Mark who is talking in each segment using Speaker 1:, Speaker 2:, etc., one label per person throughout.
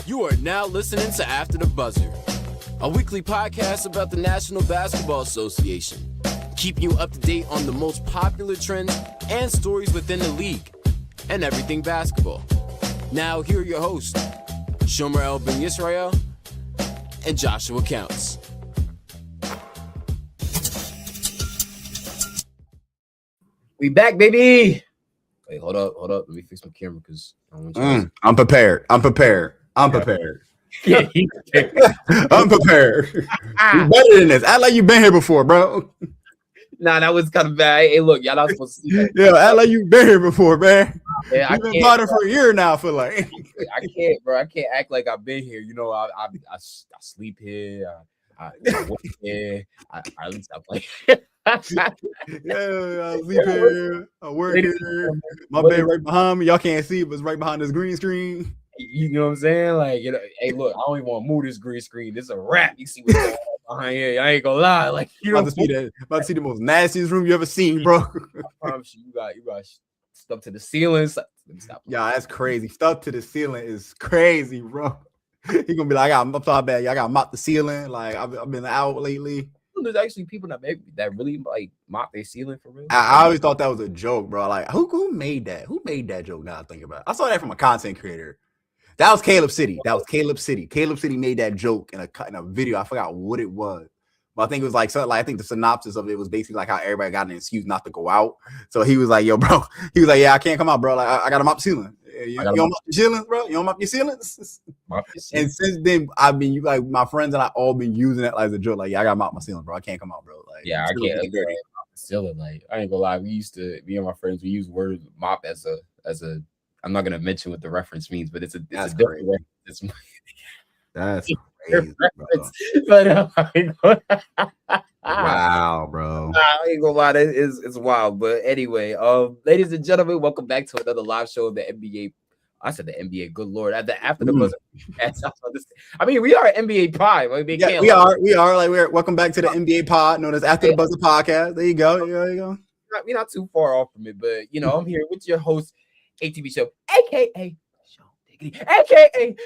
Speaker 1: You are now listening to After the Buzzer, a weekly podcast about the National Basketball Association, keeping you up to date on the most popular trends and stories within the league and everything basketball. Now, here are your hosts, Shomer El Ben Yisrael and Joshua Counts.
Speaker 2: We back, baby. Wait, hold up. Let me fix my camera because I want you.
Speaker 3: I'm prepared. Yeah, he's prepared. I'm prepared. You better than this. Act like you've been here before, bro.
Speaker 2: Nah, that was kind of bad. Hey, look, y'all not supposed to see that.
Speaker 3: Yeah, act like you've been here before, man.
Speaker 2: Yeah,
Speaker 3: You've been plotting for a year now, I feel like.
Speaker 2: I can't, bro. I can't act like I've been here. You know, I sleep here. I work here. I like.
Speaker 3: Yeah, I sleep here. I work here. My bed right behind me. Y'all can't see it, but it's right behind this green screen.
Speaker 2: You know what I'm saying? Like, you know, hey, look, I don't even want to move this green screen. This is a wrap. You see what's going on behind here? I ain't gonna lie. Like, you know,
Speaker 3: about to see the most nastiest room you ever seen, bro.
Speaker 2: I promise you got stuff to the ceiling.
Speaker 3: Yeah, that's crazy. Stuff to the ceiling is crazy, bro. He gonna be like, I'm sorry, bad. Y'all gotta mop the ceiling. Like, I've been out lately.
Speaker 2: There's actually people that really like mop their ceiling for real.
Speaker 3: I always thought that was a joke, bro. Like, who made that? Who made that joke? Now I think about it. I saw that from a content creator. That was Caleb City. Caleb City made that joke in a video. I forgot what it was. But I think it was like something. Like, I think the synopsis of it was basically like how everybody got an excuse not to go out. So he was like, "Yo, bro." He was like, "Yeah, I can't come out, bro. Like, I got to mop the ceiling. You don't mop the ceilings, bro. You don't mop your ceilings." And since then, I've been my friends and I all been using that as a joke. Like, yeah, I got to mop my ceiling, bro. I can't come out, bro. Like,
Speaker 2: yeah, I can't mop the ceiling. Like, I ain't gonna lie. Me and my friends, we use word mop as a. I'm not gonna mention what the reference means, but it's a different reference.
Speaker 3: That's crazy,
Speaker 2: but
Speaker 3: wow, bro.
Speaker 2: I ain't gonna lie, it's wild. But anyway, ladies and gentlemen, welcome back to another live show of the NBA. I said the NBA, good lord. After the buzzer. I mean, we are NBA pod. Like,
Speaker 3: we are like we're welcome back to the NBA pod, known as After the Buzzer podcast. There you go.
Speaker 2: We're not too far off from it, but you know, I'm here with your host, ATB Show, aka Sean Diggity, aka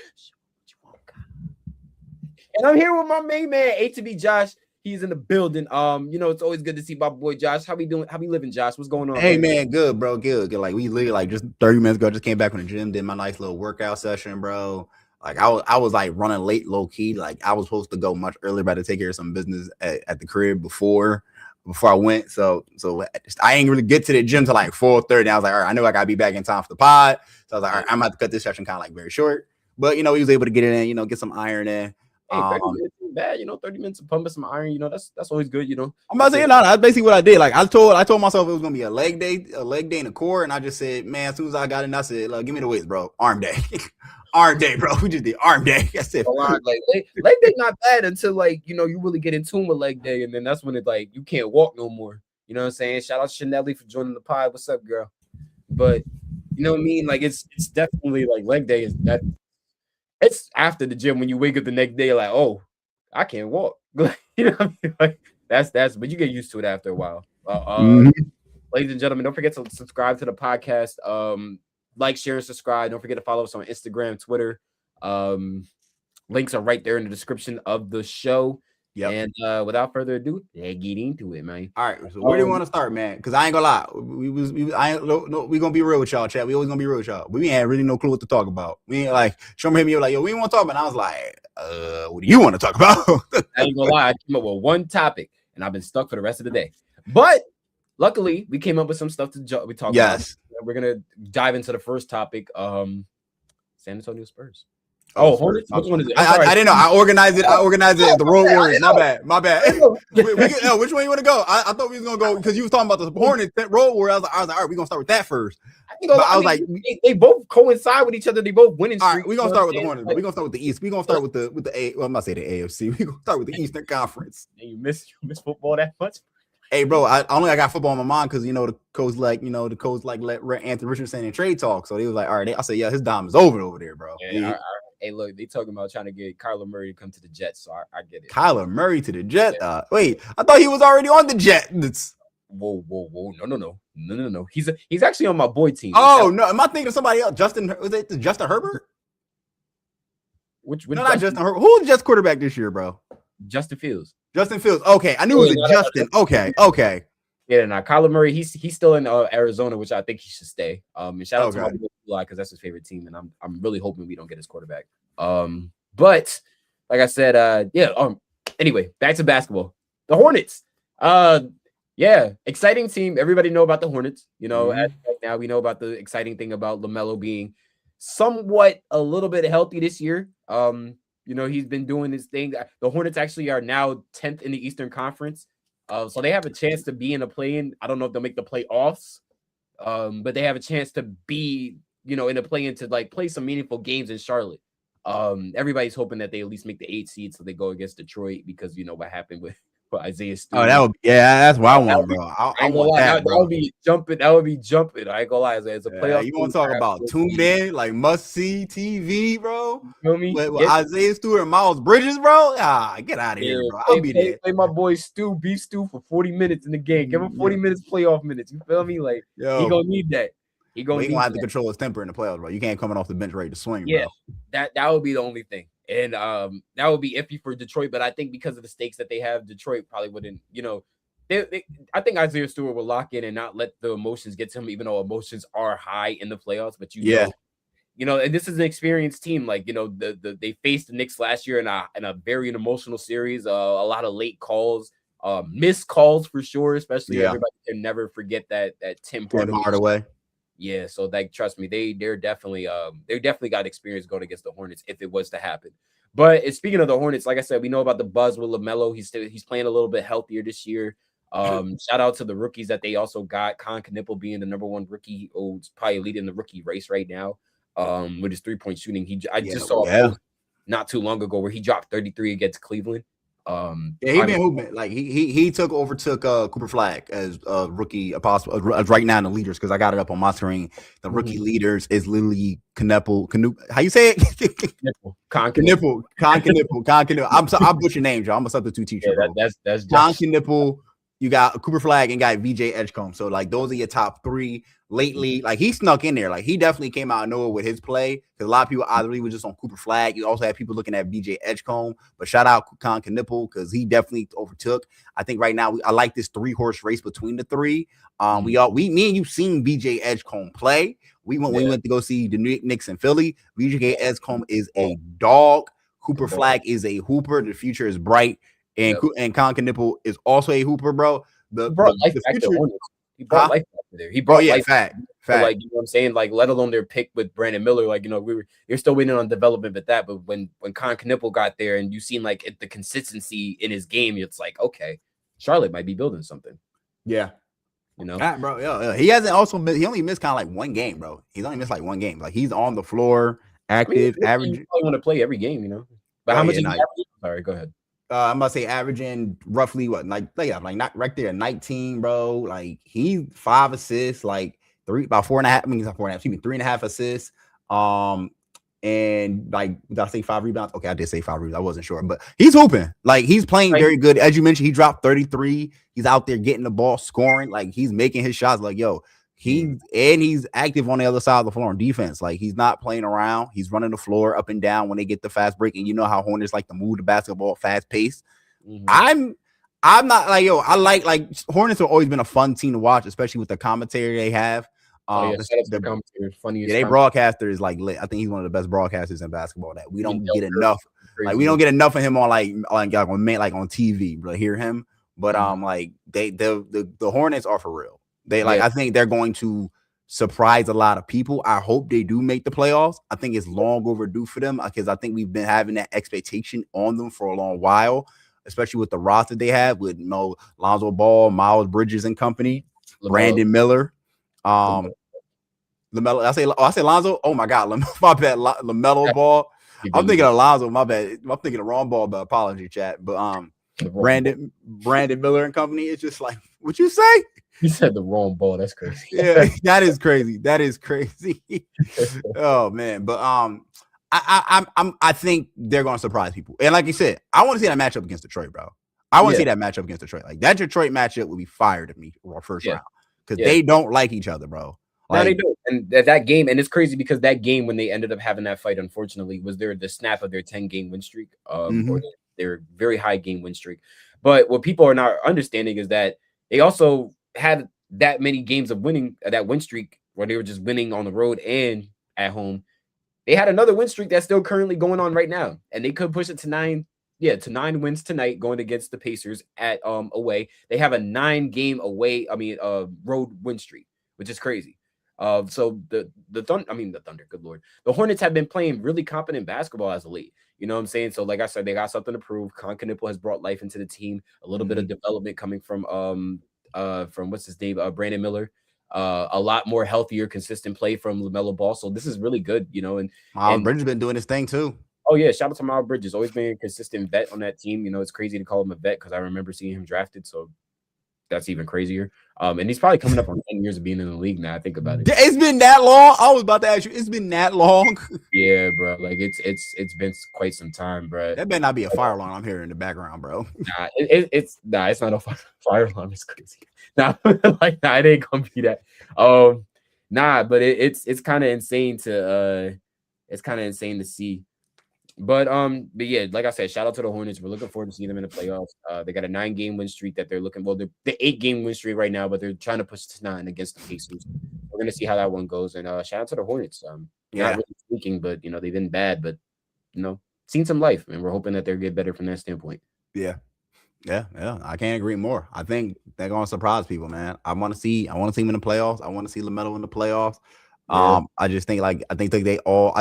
Speaker 2: and I'm here with my main man, ATB Josh. He's in the building. You know, it's always good to see my boy Josh. How we doing? How we living, Josh? What's going on?
Speaker 3: Hey, man, good, bro. Good. Like, we literally, like, just 30 minutes ago, just came back from the gym, did my nice little workout session, bro. Like, I was like running late, low key. Like, I was supposed to go much earlier, but I had to take care of some business at the crib before I went. So I ain't really get to the gym till like 4:30. I was like, all right, I know I gotta be back in time for the pod. So I was like, all right, I'm about to cut this session kind of like very short. But you know, he was able to get it in, you know, get some iron in.
Speaker 2: Hey, 30 minutes isn't bad, you know, 30 minutes of pumping some iron, you know, that's always good, you know.
Speaker 3: I'm about to say, no, that's basically what I did. Like, I told myself it was gonna be a leg day in the core, and I just said, man, as soon as I got in, I said, look, give me the weights, bro. Arm day. Arm day, bro. We just did arm day. That's it.
Speaker 2: Like, leg day not bad until, like, you know, you really get in tune with leg day, and then that's when it, like, you can't walk no more. You know what I'm saying? Shout out to Chanelli for joining the pod. What's up, girl? But you know what I mean? Like, it's definitely like leg day is that. It's after the gym when you wake up the next day, like, oh, I can't walk. You know what I mean? Like, that's but you get used to it after a while. Ladies and gentlemen, don't forget to subscribe to the podcast. Like, share, and subscribe. Don't forget to follow us on Instagram, Twitter. Links are right there in the description of the show. Yeah. And without further ado, let's get into it, man.
Speaker 3: All right. So where do you want to start, man? Because I ain't gonna lie, we gonna be real with y'all, chat. We always gonna be real with y'all. We ain't really no clue what to talk about. We ain't like show me him. You're like, yo, we want to talk about. And I was like, what do you want to talk about?
Speaker 2: I ain't gonna lie, I came up with one topic, and I've been stuck for the rest of the day. But luckily, we came up with some stuff to talk about. We're gonna dive into the first topic. San Antonio Spurs. Oh, Hornets. Which one is it?
Speaker 3: I didn't know. I organized it. As the Road Warriors. My bad. Which one you want to go? I thought we was gonna go because you was talking about the Hornets Road Warriors. I was like, all right, we're gonna start with that first. I was like,
Speaker 2: they both coincide with each other. They both winning.
Speaker 3: All right, we're gonna start with the Hornets. We're gonna start with the East. We're gonna start with the A. Well, I'm not saying the AFC. We're gonna start with the Eastern Conference.
Speaker 2: And you miss football that much?
Speaker 3: Hey, bro, I got football on my mind because the coach let Anthony Richardson in trade talk. So he was like, all right. I said, yeah, his dime is over there, bro.
Speaker 2: Yeah, hey, look, they talking about trying to get Kyler Murray to come to the Jets, so I get it.
Speaker 3: Kyler Murray to the Jets? Yeah. Wait, I thought he was already on the Jets.
Speaker 2: Whoa, no. He's actually on my boy team.
Speaker 3: Oh no, am I thinking of somebody else? Was it Justin Herbert?
Speaker 2: Which
Speaker 3: No, not Justin Herbert. Who's just quarterback this year, bro?
Speaker 2: Justin Fields.
Speaker 3: Justin Fields. Okay, I knew it was a Justin. Okay.
Speaker 2: Yeah, now Kyler Murray, he's still in Arizona, which I think he should stay. And shout out to my boy Eli because that's his favorite team, and I'm really hoping we don't get his quarterback. But like I said, anyway, back to basketball. The Hornets. Yeah, exciting team. Everybody know about the Hornets. You know, as right now we know about the exciting thing about LaMelo being somewhat a little bit healthy this year. You know, he's been doing his thing. The Hornets actually are now 10th in the Eastern Conference. So they have a chance to be in a play-in. I don't know if they'll make the playoffs, but they have a chance to be, you know, in a play-in to like play some meaningful games in Charlotte. Everybody's hoping that they at least make the 8 seed so they go against Detroit because you know what happened with Isaiah Stewart.
Speaker 3: Oh, that's what I want, bro. I want that, bro.
Speaker 2: That would be jumping. That would be jumping. I ain't gonna lie. As a playoff,
Speaker 3: you want to talk about two-man like must-see TV, bro?
Speaker 2: You feel me?
Speaker 3: With Isaiah Stewart and Miles Bridges, bro. Get out of here, bro. I'll be there.
Speaker 2: Play my boy Beef Stew for 40 minutes in the game. Give him 40 minutes playoff minutes. You feel me? Like he gonna need that. He gonna
Speaker 3: have to control his temper in the playoffs, bro. You can't come off the bench ready to swing,
Speaker 2: bro.
Speaker 3: That
Speaker 2: would be the only thing. And that would be iffy for Detroit, but I think because of the stakes that they have, Detroit probably wouldn't, you know, I think Isaiah Stewart will lock in and not let the emotions get to him, even though emotions are high in the playoffs. But you know, and this is an experienced team. Like, you know, they faced the Knicks last year in a very emotional series, a lot of late calls, missed calls for sure, especially everybody can never forget that Tim
Speaker 3: Hardaway.
Speaker 2: Yeah, so like trust me, they're definitely got experience going against the Hornets if it was to happen. But speaking of the Hornets, like I said, we know about the buzz with LaMelo. He's playing a little bit healthier this year. Shout out to the rookies that they also got. Kon Knueppel being the number 1 rookie, who's probably leading the rookie race right now. With his 3-point shooting. I just saw a post not too long ago where he dropped 33 against Cleveland.
Speaker 3: He been hooping. Like he overtook Cooper Flag as rookie apostle right now in the leaders because I got it up on my screen. The rookie leaders is literally Knueppel. How you say it? Kon Knueppel. I'm butchering names, y'all. I'm a substitute teacher.
Speaker 2: Yeah, that's
Speaker 3: Kon Knueppel. You got Cooper Flag and got VJ Edgecombe. So like those are your top 3 lately. Like he snuck in there. Like he definitely came out of nowhere with his play because a lot of people either were just on Cooper Flag. You also had people looking at VJ Edgecombe. But shout out Kon Knueppel because he definitely overtook. I think right now I like this 3-horse race between the 3. Me and you seen VJ Edgecombe play. We went to go see the Knicks in Philly. VJ Edgecombe is a dog. Cooper Flag is a hooper. The future is bright. And Kon Knueppel is also a hooper, bro.
Speaker 2: He brought life back there. He brought life
Speaker 3: fact.
Speaker 2: Like, you know what I'm saying? Like, let alone their pick with Brandon Miller. Like, you know, you're still waiting on development with that. But when Kon Knueppel got there and you seen like the consistency in his game, it's like, okay, Charlotte might be building something.
Speaker 3: Yeah.
Speaker 2: You know,
Speaker 3: bro. Yeah. He hasn't also missed. He only missed kind of like 1 game, bro. He's only missed like 1 game. Like he's on the floor, active, average.
Speaker 2: You probably want to play every game, you know. But how much is average? Sorry, go ahead.
Speaker 3: I'm about to say averaging roughly not right there 19, bro. Like he's 5 assists, like 4.5. I mean, he's not 4.5. Excuse me, 3.5 assists. And like did I say 5 rebounds? Okay, I did say 5 rebounds. I wasn't sure, but he's hooping. Like he's playing very good. As you mentioned, he dropped 33. He's out there getting the ball, scoring. Like he's making his shots. Like he's active on the other side of the floor on defense. Like he's not playing around. He's running the floor up and down when they get the fast break. And you know how Hornets like to move the basketball fast pace. I'm not like I like Hornets have always been a fun team to watch, especially with the commentary they have. Their broadcaster is like lit. I think he's one of the best broadcasters in basketball that we don't get enough. Like we don't get enough of him on on TV, bro. Hear him, but like the Hornets are for real. I think they're going to surprise a lot of people. I hope they do make the playoffs. I think it's long overdue for them because I think we've been having that expectation on them for a long while, especially with the roster they have with Lonzo Ball, Miles Bridges and company, Brandon Miller, LaMelo. I say Lonzo. Oh my God, my bad. LaMelo Ball. I'm thinking of Lonzo. My bad. I'm thinking of wrong ball. But apology, chat. But Brandon Miller and company. It's just like what you say.
Speaker 2: He said the wrong ball. That's crazy.
Speaker 3: Yeah, that is crazy. That is crazy. Oh man, but I think they're gonna surprise people. And like you said, I want to see that matchup against Detroit, bro. I want to see that matchup against Detroit. Like that Detroit matchup would be fire to me first round because they don't like each other, bro.
Speaker 2: No, they
Speaker 3: Like,
Speaker 2: do. And that game, and it's crazy because that game when they ended up having that fight, unfortunately, was the snap of their 10-game win streak, or their very high game win streak. But what people are not understanding is that they also had that many games of winning that win streak where they were just winning on the road and at home. They had another win streak that's still currently going on right now, and they could push it to 9. Yeah, to 9 wins tonight, going against the Pacers at away. They have a 9-game away, road win streak, which is crazy. So the Thunder, good lord, the Hornets have been playing really competent basketball as of late. You know what I'm saying? So, like I said, they got something to prove. Kon Knueppel has brought life into the team. A little bit of development coming from what's his name, Brandon Miller. A lot more healthier, consistent play from LaMelo Ball. So this is really good, you know. And
Speaker 3: Miles Bridges been doing his thing too.
Speaker 2: Oh yeah, shout out to Miles Bridges. Always been a consistent vet on that team. You know, it's crazy to call him a vet because I remember seeing him drafted. So that's even crazier. And he's probably coming up on 10 years of being in the league now. I think about it.
Speaker 3: It's been that long. I was about to ask you. It's been that long.
Speaker 2: Yeah, bro. Like it's been quite some time, bro.
Speaker 3: That better not be a fire alarm I'm hearing in the background, bro.
Speaker 2: Nah, it's not a fire alarm. It's crazy. Nah, it ain't gonna be that. But it's kind of insane to see. But yeah, like I said, shout out to the Hornets. We're looking forward to seeing them in the playoffs. They got a 9-game win streak that they're looking. Well, the 8-game win streak right now, but they're trying to push to 9 against the Pacers. We're gonna see how that one goes. And shout out to the Hornets. Not really speaking, but you know they've been bad, but you know seen some life, and we're hoping that they'll get better from that standpoint.
Speaker 3: Yeah. I can't agree more. I think they're gonna surprise people, man. I want to see them in the playoffs. I want to see LaMelo in the playoffs.
Speaker 2: Yeah.
Speaker 3: I just think they all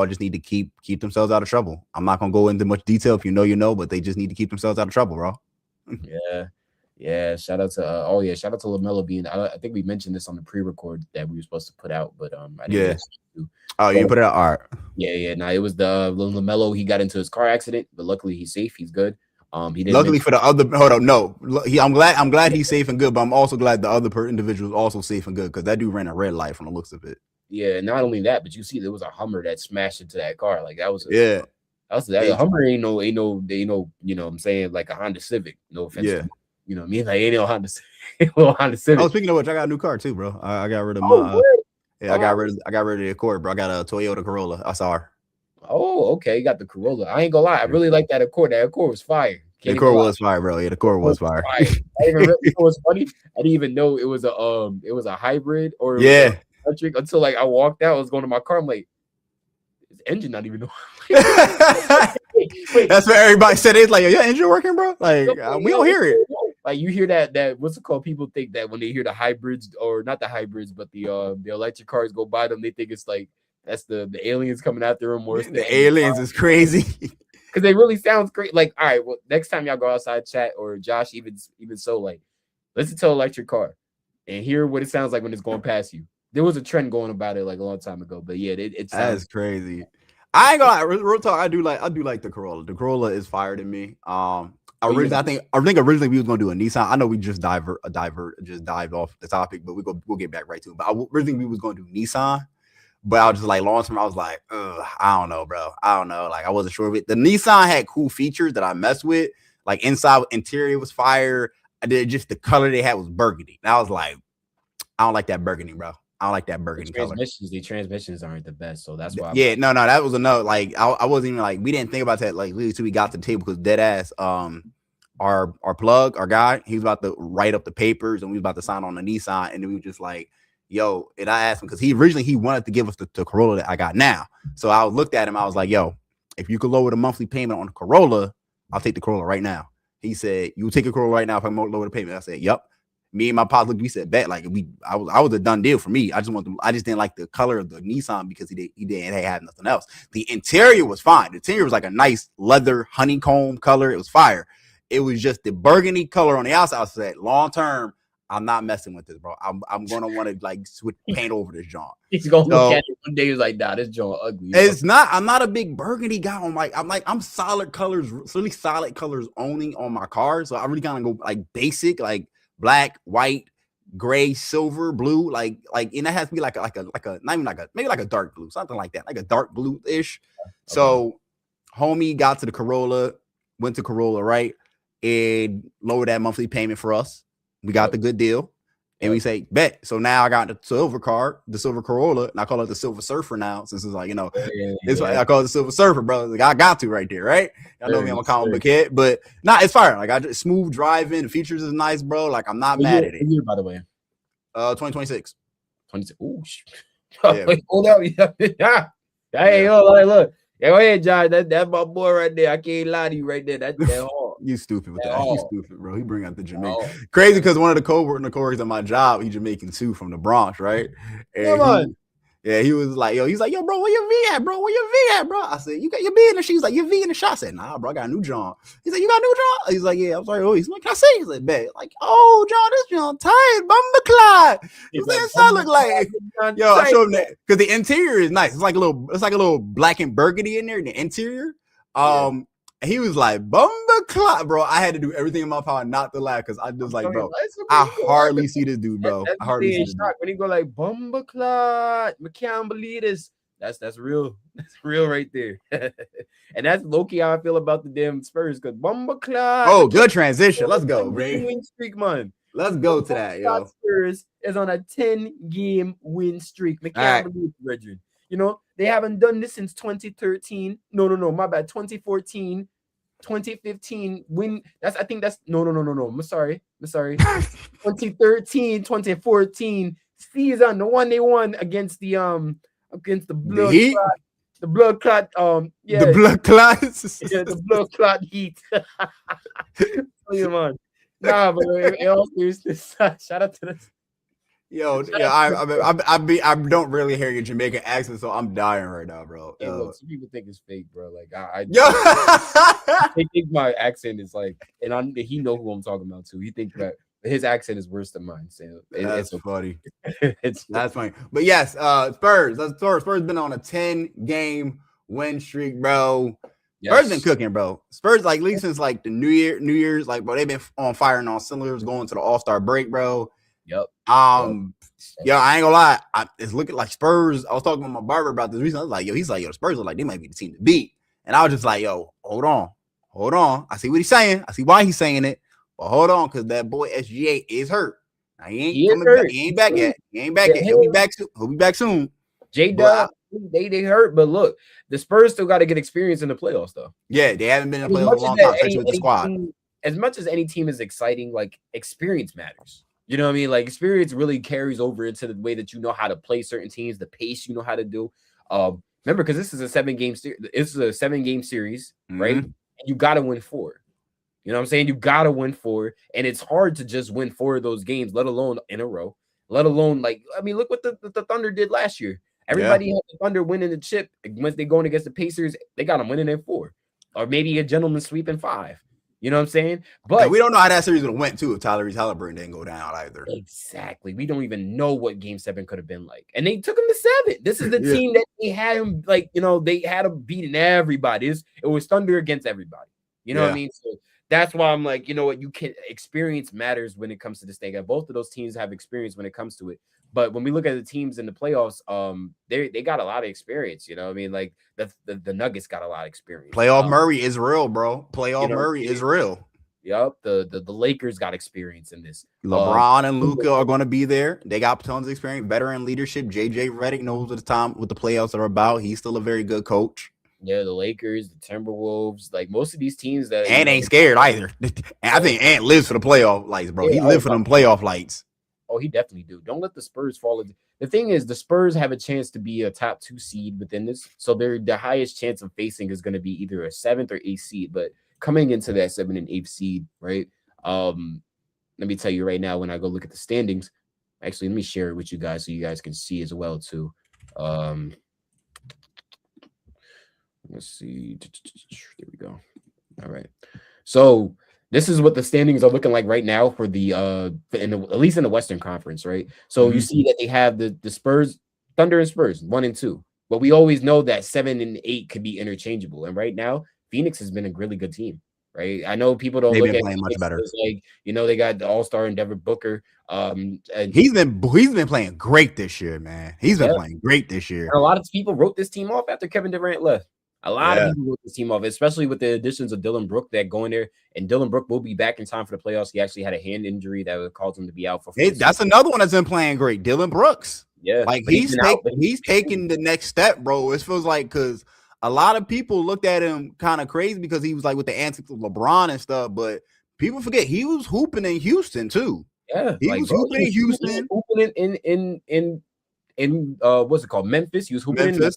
Speaker 3: just need to keep themselves out of trouble. I'm not gonna go into much detail. If you know, but they just need to keep themselves out of trouble, bro.
Speaker 2: Yeah. Shout out to shout out to LaMelo being. I think we mentioned this on the pre-record that we were supposed to put out, but I didn't.
Speaker 3: Oh, you put it out. All right.
Speaker 2: Yeah. Nah, it was the LaMelo. He got into his car accident, but luckily he's safe. He's good. He didn't.
Speaker 3: Luckily for the other, hold on, no. I'm glad he's safe and good, but I'm also glad the other individual is also safe and good because that dude ran a red light from the looks of it.
Speaker 2: Yeah, not only that, but you see, there was a Hummer that smashed into that car. Like that was
Speaker 3: a
Speaker 2: Hummer ain't no, you know what I'm saying, like a Honda Civic. No offense.
Speaker 3: Yeah.
Speaker 2: You know what I mean? Like ain't no Honda Civic.
Speaker 3: Oh, speaking of which, I got a new car too, bro. I got rid of I got rid of the Accord, bro. I got a Toyota Corolla SR.
Speaker 2: Oh, okay. You got the Corolla. I ain't gonna lie. I really like that Accord. That Accord was fire.
Speaker 3: The Accord was fire, bro. Yeah, the Accord was fire.
Speaker 2: I it was funny. I didn't even know it was a hybrid or electric until like I walked out. I was going to my car. I'm like, this engine not even. Wait.
Speaker 3: That's what everybody said. It's like, your engine working, bro? Like, we don't hear it.
Speaker 2: Like you hear that what's it called? People think that when they hear the hybrids, or not the hybrids, but the electric cars go by them, they think it's like that's the aliens coming after them. Or
Speaker 3: the aliens is crazy.
Speaker 2: Because they really sounds great. Like, all right, well, next time y'all go outside, chat, or Josh, even so, like, listen to electric car and hear what it sounds like when it's going past you. There was a trend going about it like a long time ago, but yeah, it sounds
Speaker 3: that's crazy. I ain't gonna lie, real talk. I do like the Corolla. The Corolla is fire to me. I think originally we was gonna do a Nissan. I know we just dived off the topic, but we'll get back right to it. But originally we was gonna do Nissan. But I was just like, long term, I was like, I don't know, bro. I don't know. Like, I wasn't sure of it. The Nissan had cool features that I messed with. Like, interior was fire. I did just the color they had was burgundy. And I was like, I don't like that burgundy, bro. I don't like that burgundy color.
Speaker 2: The transmissions aren't the best, so that's why.
Speaker 3: No, that was another. Like, I wasn't even like, we didn't think about that. Like, literally, until we got to the table because dead ass. Our guy, he was about to write up the papers and we was about to sign on the Nissan, and then we were just like, yo, and I asked him because he wanted to give us the Corolla that I got now. So I looked at him. I was like, yo, if you could lower the monthly payment on the Corolla, I'll take the Corolla right now. He said, you will take a Corolla right now if I lower the payment. I said, yep. Me and my pops looked. We said, bet. Like I was a done deal for me. I just didn't like the color of the Nissan because he didn't have nothing else. The interior was fine. The interior was like a nice leather honeycomb color. It was fire. It was just the burgundy color on the outside. I said, long term, I'm not messing with this, bro. I'm gonna want to like switch paint over this joint.
Speaker 2: He's gonna look at it one day. He's like, nah, this joint ugly.
Speaker 3: It's not. I'm not a big burgundy guy. I'm solid colors, really solid colors owning on my car. So I really kind of go like basic, like black, white, gray, silver, blue, like, and that has to be like a not even like a maybe like a dark blue, something like that, like a dark blue ish. Okay. So, homie got to the Corolla, went to Corolla, right, and lowered that monthly payment for us. We got the good deal. And we say, bet. So now I got the silver card, the silver Corolla, and I call it the Silver Surfer now, since it's like, it's like I call it the Silver Surfer, bro. Like, I got to right there, right? Y'all know me, I'm a comic book head, but it's fire. Like, I just smooth driving, the features is nice, bro. Like, I'm not mad at it.
Speaker 2: Year, by the way,
Speaker 3: 2026.
Speaker 2: 26. Oh, yeah. Wait, hold up, yeah. Hey, look. Yeah, go ahead, Josh. That's my boy right there. I can't lie to you right there. That's that hard.
Speaker 3: You stupid with that. You stupid, bro. He bring out the Jamaican. Crazy because one of the coworkers at my job, he's Jamaican too, from the Bronx, right? And he was like, yo, bro, where your V at, bro? Where your V at, bro? I said, you got your V in the. She's like, your V in the shot. I said, nah, bro, I got a new John. He's like, you got a new John? He's like, yeah. I'm sorry. Oh, he's like, can I see? He's like, bet. Like, oh, John, this John tight, Bumba Clyde. He's like, son look like. Yo, I showed him that because the interior is nice. It's like a little black and burgundy in there in the interior. He was like, Bumba Clyde, bro. I had to do everything in my power not to laugh because I just like, bro, I hardly see this dude, bro. I hardly see this dude.
Speaker 2: When he go like, Bumba Clyde, I can't believe this. That's real. That's real right there. And that's low-key how I feel about the damn Spurs because Bumba Clyde.
Speaker 3: Oh, good transition. Let's go, Ray.
Speaker 2: Win streak, man.
Speaker 3: Let's go to that, yo.
Speaker 2: Spurs is on a 10-game win streak. I can't believe it, Reggie. You know, they haven't done this since 2013. No, my bad. 2014, 2015 win. I think that's no. I'm sorry. 2013, 2014 season, the one they won against the blood clot. The blood clot. The blood clot Heat. Come on. Nah, but in all seriousness, shout out to the.
Speaker 3: Yo, I don't really hear your Jamaican accent, so I'm dying right now, bro.
Speaker 2: Hey, look, some people think it's fake, bro. Like
Speaker 3: they
Speaker 2: think my accent is like, and he know who I'm talking about too. He think that his accent is worse than mine. So
Speaker 3: that's funny. That's funny. But yes, Spurs. Spurs been on a 10-game win streak, bro. Yes. Spurs been cooking, bro. Spurs like at least since like the New Year's, like bro, they've been on fire and on cylinders going to the All-Star break, bro.
Speaker 2: Yep.
Speaker 3: I ain't gonna lie. It's looking like Spurs. I was talking with my barber about this reason. I was like, he's like, Spurs are like they might be the team to beat. And I was just like, yo, hold on. I see what he's saying. I see why he's saying it. But hold on, because that boy SGA is hurt. Now, he ain't back yet. He'll be back soon.
Speaker 2: J-Dub, they hurt, but look, the Spurs still got to get experience in the playoffs, though.
Speaker 3: Yeah, they haven't been in the playoffs in a long time, especially with the squad.
Speaker 2: As much as any team is exciting, like experience matters. You know what I mean? Like experience really carries over into the way that you know how to play certain teams, the pace you know how to do. Remember, because this is a 7-game series. This is a 7-game series, right? And you got to win 4. You know what I'm saying? You got to win 4, and it's hard to just win 4 of those games, let alone in a row. Let alone look what the Thunder did last year. Everybody had the Thunder winning the chip. Once they going against the Pacers, they got them winning in 4, or maybe a gentleman's sweep in 5. You know what I'm saying? But
Speaker 3: we don't know how that series would have went too if Tyrese Halliburton didn't go down either.
Speaker 2: Exactly. We don't even know what Game 7 could have been like. And they took him to 7. This is the team that they had him they had him beating everybody. It was Thunder against everybody. You know what I mean? So that's why I'm like, you know what? You can experience matters when it comes to this thing. And both of those teams have experience when it comes to it. But when we look at the teams in the playoffs, they got a lot of experience. You know what I mean? Like the Nuggets got a lot of experience.
Speaker 3: Playoff Murray is real, bro. Murray is real.
Speaker 2: Yep. The Lakers got experience in this.
Speaker 3: LeBron and Luka are going to be there. They got tons of experience. Veteran leadership. JJ Redick knows what the playoffs are about. He's still a very good coach.
Speaker 2: Yeah, the Lakers, the Timberwolves, like most of these teams that
Speaker 3: ain't scared either. I think Ant lives for the playoff lights, bro. He lives for them playoff lights.
Speaker 2: Oh, he definitely do. Don't let the Spurs fall. The thing is, the Spurs have a chance to be a top 2 seed within this. So the highest chance of facing is going to be either a 7th or 8th seed. But coming into that 7th and 8th seed, right? Let me tell you right now, when I go look at the standings, actually, let me share it with you guys so you guys can see as well too. Let's see. There we go. All right. So this is what the standings are looking like right now for the at least in the Western Conference, right? So you see that they have the Spurs, Thunder and Spurs, 1 and 2. But we always know that 7 and 8 could be interchangeable. And right now, Phoenix has been a really good team, right? I know people don't look at
Speaker 3: playing much better.
Speaker 2: Like, they got the All-Star and Devin Booker. And
Speaker 3: he's been playing great this year, man. He's been playing great this year.
Speaker 2: And a lot of people wrote this team off after Kevin Durant left. A lot of people wrote this team off, especially with the additions of Dylan Brooke that go in there. And Dylan Brooke will be back in time for the playoffs. He actually had a hand injury that would cause him to be out for.
Speaker 3: That's another one that's been playing great. Dylan Brooks.
Speaker 2: Yeah,
Speaker 3: like he's taking the next step, bro. It feels like because a lot of people looked at him kind of crazy because he was like with the antics of LeBron and stuff, but people forget he was hooping in Houston too.
Speaker 2: Yeah,
Speaker 3: he was hooping in Houston.
Speaker 2: Hooping in what's it called? Memphis. He was hooping in Memphis.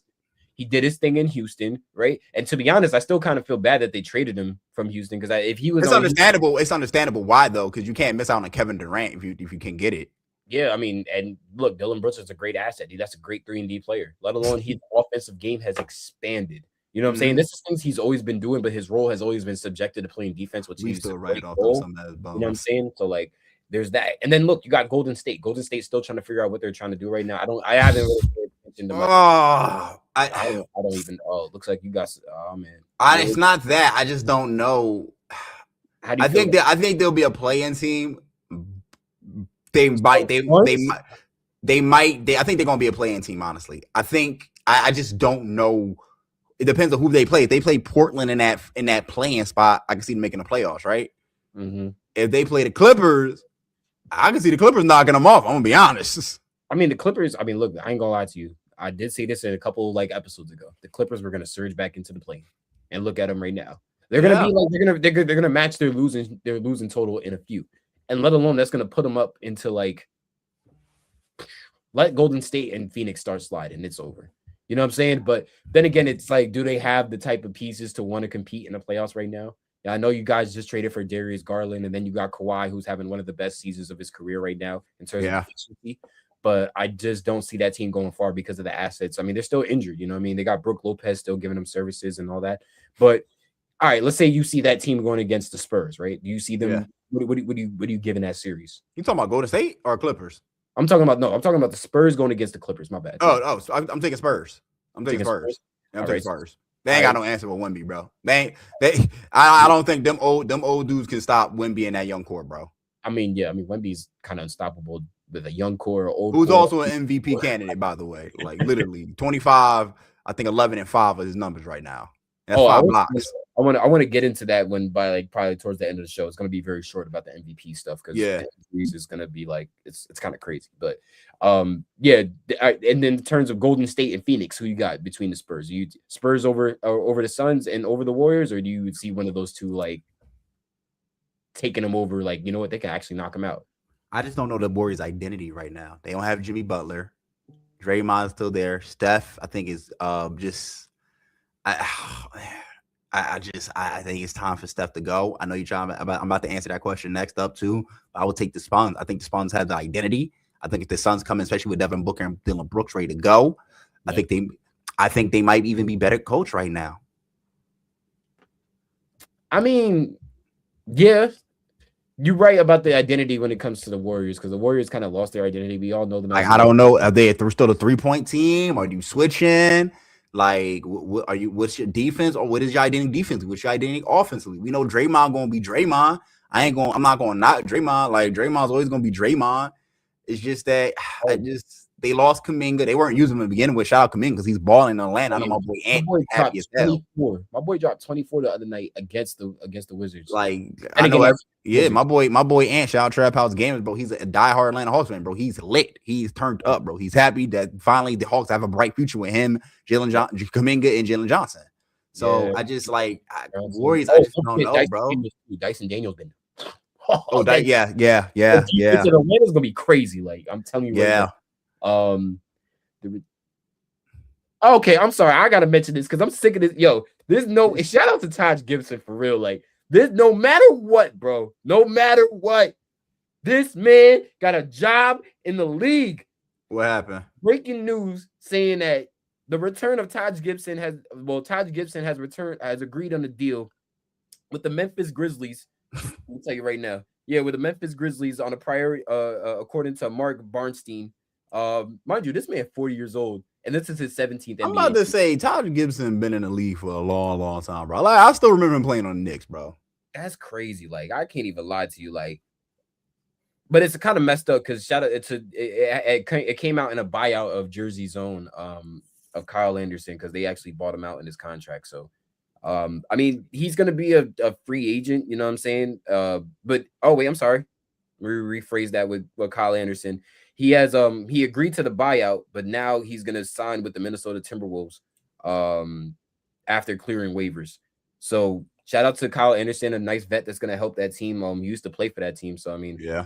Speaker 2: He did his thing in Houston, right? And to be honest, I still kind of feel bad that they traded him from Houston because if he was,
Speaker 3: it's understandable. Houston, it's understandable why though, because you can't miss out on Kevin Durant if you can get it.
Speaker 2: Yeah, I mean, and look, Dylan Brooks is a great asset. That's a great 3-and-D player. Let alone his offensive game has expanded. You know what I'm saying? This is things he's always been doing, but his role has always been subjected to playing defense, which he's still right off of some of that. You know what I'm saying? So like, there's that. And then look, you got Golden State. Golden State's still trying to figure out what they're trying to do right now. I haven't really paid attention to much. I don't even. Oh, looks like you guys. Oh man.
Speaker 3: It's not that. I just don't know. How do you I think there'll be a play-in team. They might. I think they're gonna be a play-in team. Honestly, I just don't know. It depends on who they play. If they play Portland in that play-in spot, I can see them making the playoffs, right? Mm-hmm. If they play the Clippers, I can see the Clippers knocking them off. I'm gonna be honest.
Speaker 2: I mean, the Clippers. I mean, look, I ain't gonna lie to you. I did say this in a couple like episodes ago. The Clippers were gonna surge back into the play, and look at them right now. They're gonna be like they're gonna match their losing total in a few. And let alone that's going to put them up into like let Golden State and Phoenix start sliding. It's over. You know what I'm saying? But then again, it's like, do they have the type of pieces to want to compete in the playoffs right now? Yeah, I know you guys just traded for Darius Garland, and then you got Kawhi, who's having one of the best seasons of his career right now in terms of efficiency. But I just don't see that team going far because of the assets. I mean, they're still injured. You know what I mean? They got Brook Lopez still giving them services and all that. But all right, let's say you see that team going against the Spurs, right? Do you see them? Yeah. What are you giving that series?
Speaker 3: You talking about Golden State or Clippers?
Speaker 2: I'm talking about the Spurs going against the Clippers. My bad.
Speaker 3: So I'm taking Spurs. I'm taking Spurs. I'm taking Spurs. They ain't got no answer with Wemby, bro. I don't think them old dudes can stop Wemby in that young core, bro.
Speaker 2: I mean, Wemby's kind of unstoppable with a young core,
Speaker 3: who's also an MVP candidate, by the way. Like literally 25. I think 11-5 are his numbers right now. That's 5 blocks.
Speaker 2: I want to get into that when by like probably towards the end of the show. It's going to be very short about the MVP stuff because it's going to be like it's kind of crazy. But and then in terms of Golden State and Phoenix, who you got between the Spurs? You Spurs over the Suns and over the Warriors, or do you see one of those two like taking them over? Like, you know what, they can actually knock them out.
Speaker 3: I just don't know the Warriors' identity right now. They don't have Jimmy Butler. Draymond's still there. Steph, I think, is just. I think it's time for Steph to go. I know you're trying. I'm about to answer that question next up too. But I will take the Suns. I think the Suns have the identity. I think if the Suns come in, especially with Devin Booker and Dylan Brooks ready to go, I think they might even be better coached right now.
Speaker 2: I mean, yeah, you're right about the identity when it comes to the Warriors because the Warriors kind of lost their identity. We all know them.
Speaker 3: I don't know. Are they still a 3-point team? Are you switching? Like, what's your defense or what is your identity defensively? What's your identity offensively? We know Draymond going to be Draymond. I'm not going to knock Draymond. Like, Draymond's always going to be Draymond. It's just that they lost Kuminga. They weren't using him in the beginning with shout out Kuminga because he's balling in Atlanta. I know my boy Ant happy as hell.
Speaker 2: My boy dropped 24 the other night against the Wizards.
Speaker 3: Like, I know my boy Ant, shout out Trap House Gamers, bro. He's a diehard Atlanta Hawks fan, bro. He's lit. He's turned up, bro. He's happy that finally the Hawks have a bright future with him, Kuminga, and Jalen Johnson. So I just Warriors. I just don't know, bro.
Speaker 2: Dyson Daniels been.
Speaker 3: Yeah.
Speaker 2: Atlanta's gonna be crazy. Like, I'm telling you.
Speaker 3: Yeah.
Speaker 2: Okay, I'm sorry. I gotta mention this because I'm sick of this. Yo, there's no shout out to Taj Gibson for real. Like, this, no matter what, bro, no matter what, this man got a job in the league.
Speaker 3: What happened?
Speaker 2: Breaking news saying that the return of Taj Gibson has agreed on a deal with the Memphis Grizzlies. I'll tell you right now. Yeah, with the Memphis Grizzlies on a priority, according to Mark Barnstein. Mind you, this man 40 years old, and this is his 17th.
Speaker 3: I'm about to say, Taj Gibson been in the league for a long, long time, bro. Like, I still remember him playing on the Knicks, bro.
Speaker 2: That's crazy. Like, I can't even lie to you. Like, but it's kind of messed up because it came out in a buyout of Jersey Zone. of Kyle Anderson because they actually bought him out in his contract. So, I mean, he's gonna be a free agent. You know what I'm saying? But wait, I'm sorry. Rephrase that with Kyle Anderson. He has he agreed to the buyout, but now he's gonna sign with the Minnesota Timberwolves after clearing waivers. So shout out to Kyle Anderson, a nice vet that's gonna help that team. He used to play for that team, so I mean, yeah,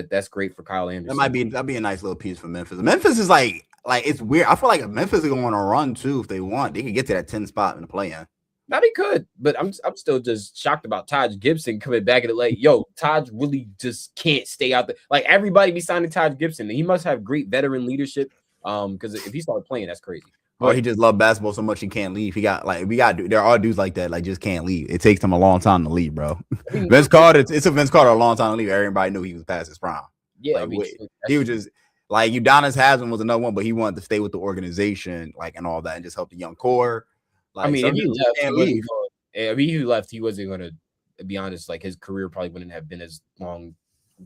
Speaker 2: that's great for Kyle Anderson.
Speaker 3: That'd be a nice little piece for Memphis. Memphis is like it's weird. I feel like if Memphis is going on a run too, if they want, they could get to that 10 spot in the play-in.
Speaker 2: Now they could, but I'm still just shocked about Taj Gibson coming back and like, yo, Taj really just can't stay out there. Like everybody be signing Taj Gibson. He must have great veteran leadership. Because if he started playing, that's crazy.
Speaker 3: Or he just loved basketball so much he can't leave. There are dudes like that, like just can't leave. It takes them a long time to leave, bro. Vince Carter, it's a Vince Carter a long time to leave. Everybody knew he was past his prime.
Speaker 2: Yeah,
Speaker 3: like, he was just like Udonis Haslam was another one, but he wanted to stay with the organization, like and all that, and just help the young core. Like,
Speaker 2: I mean, if he left, he wasn't going to be honest. Like his career probably wouldn't have been as long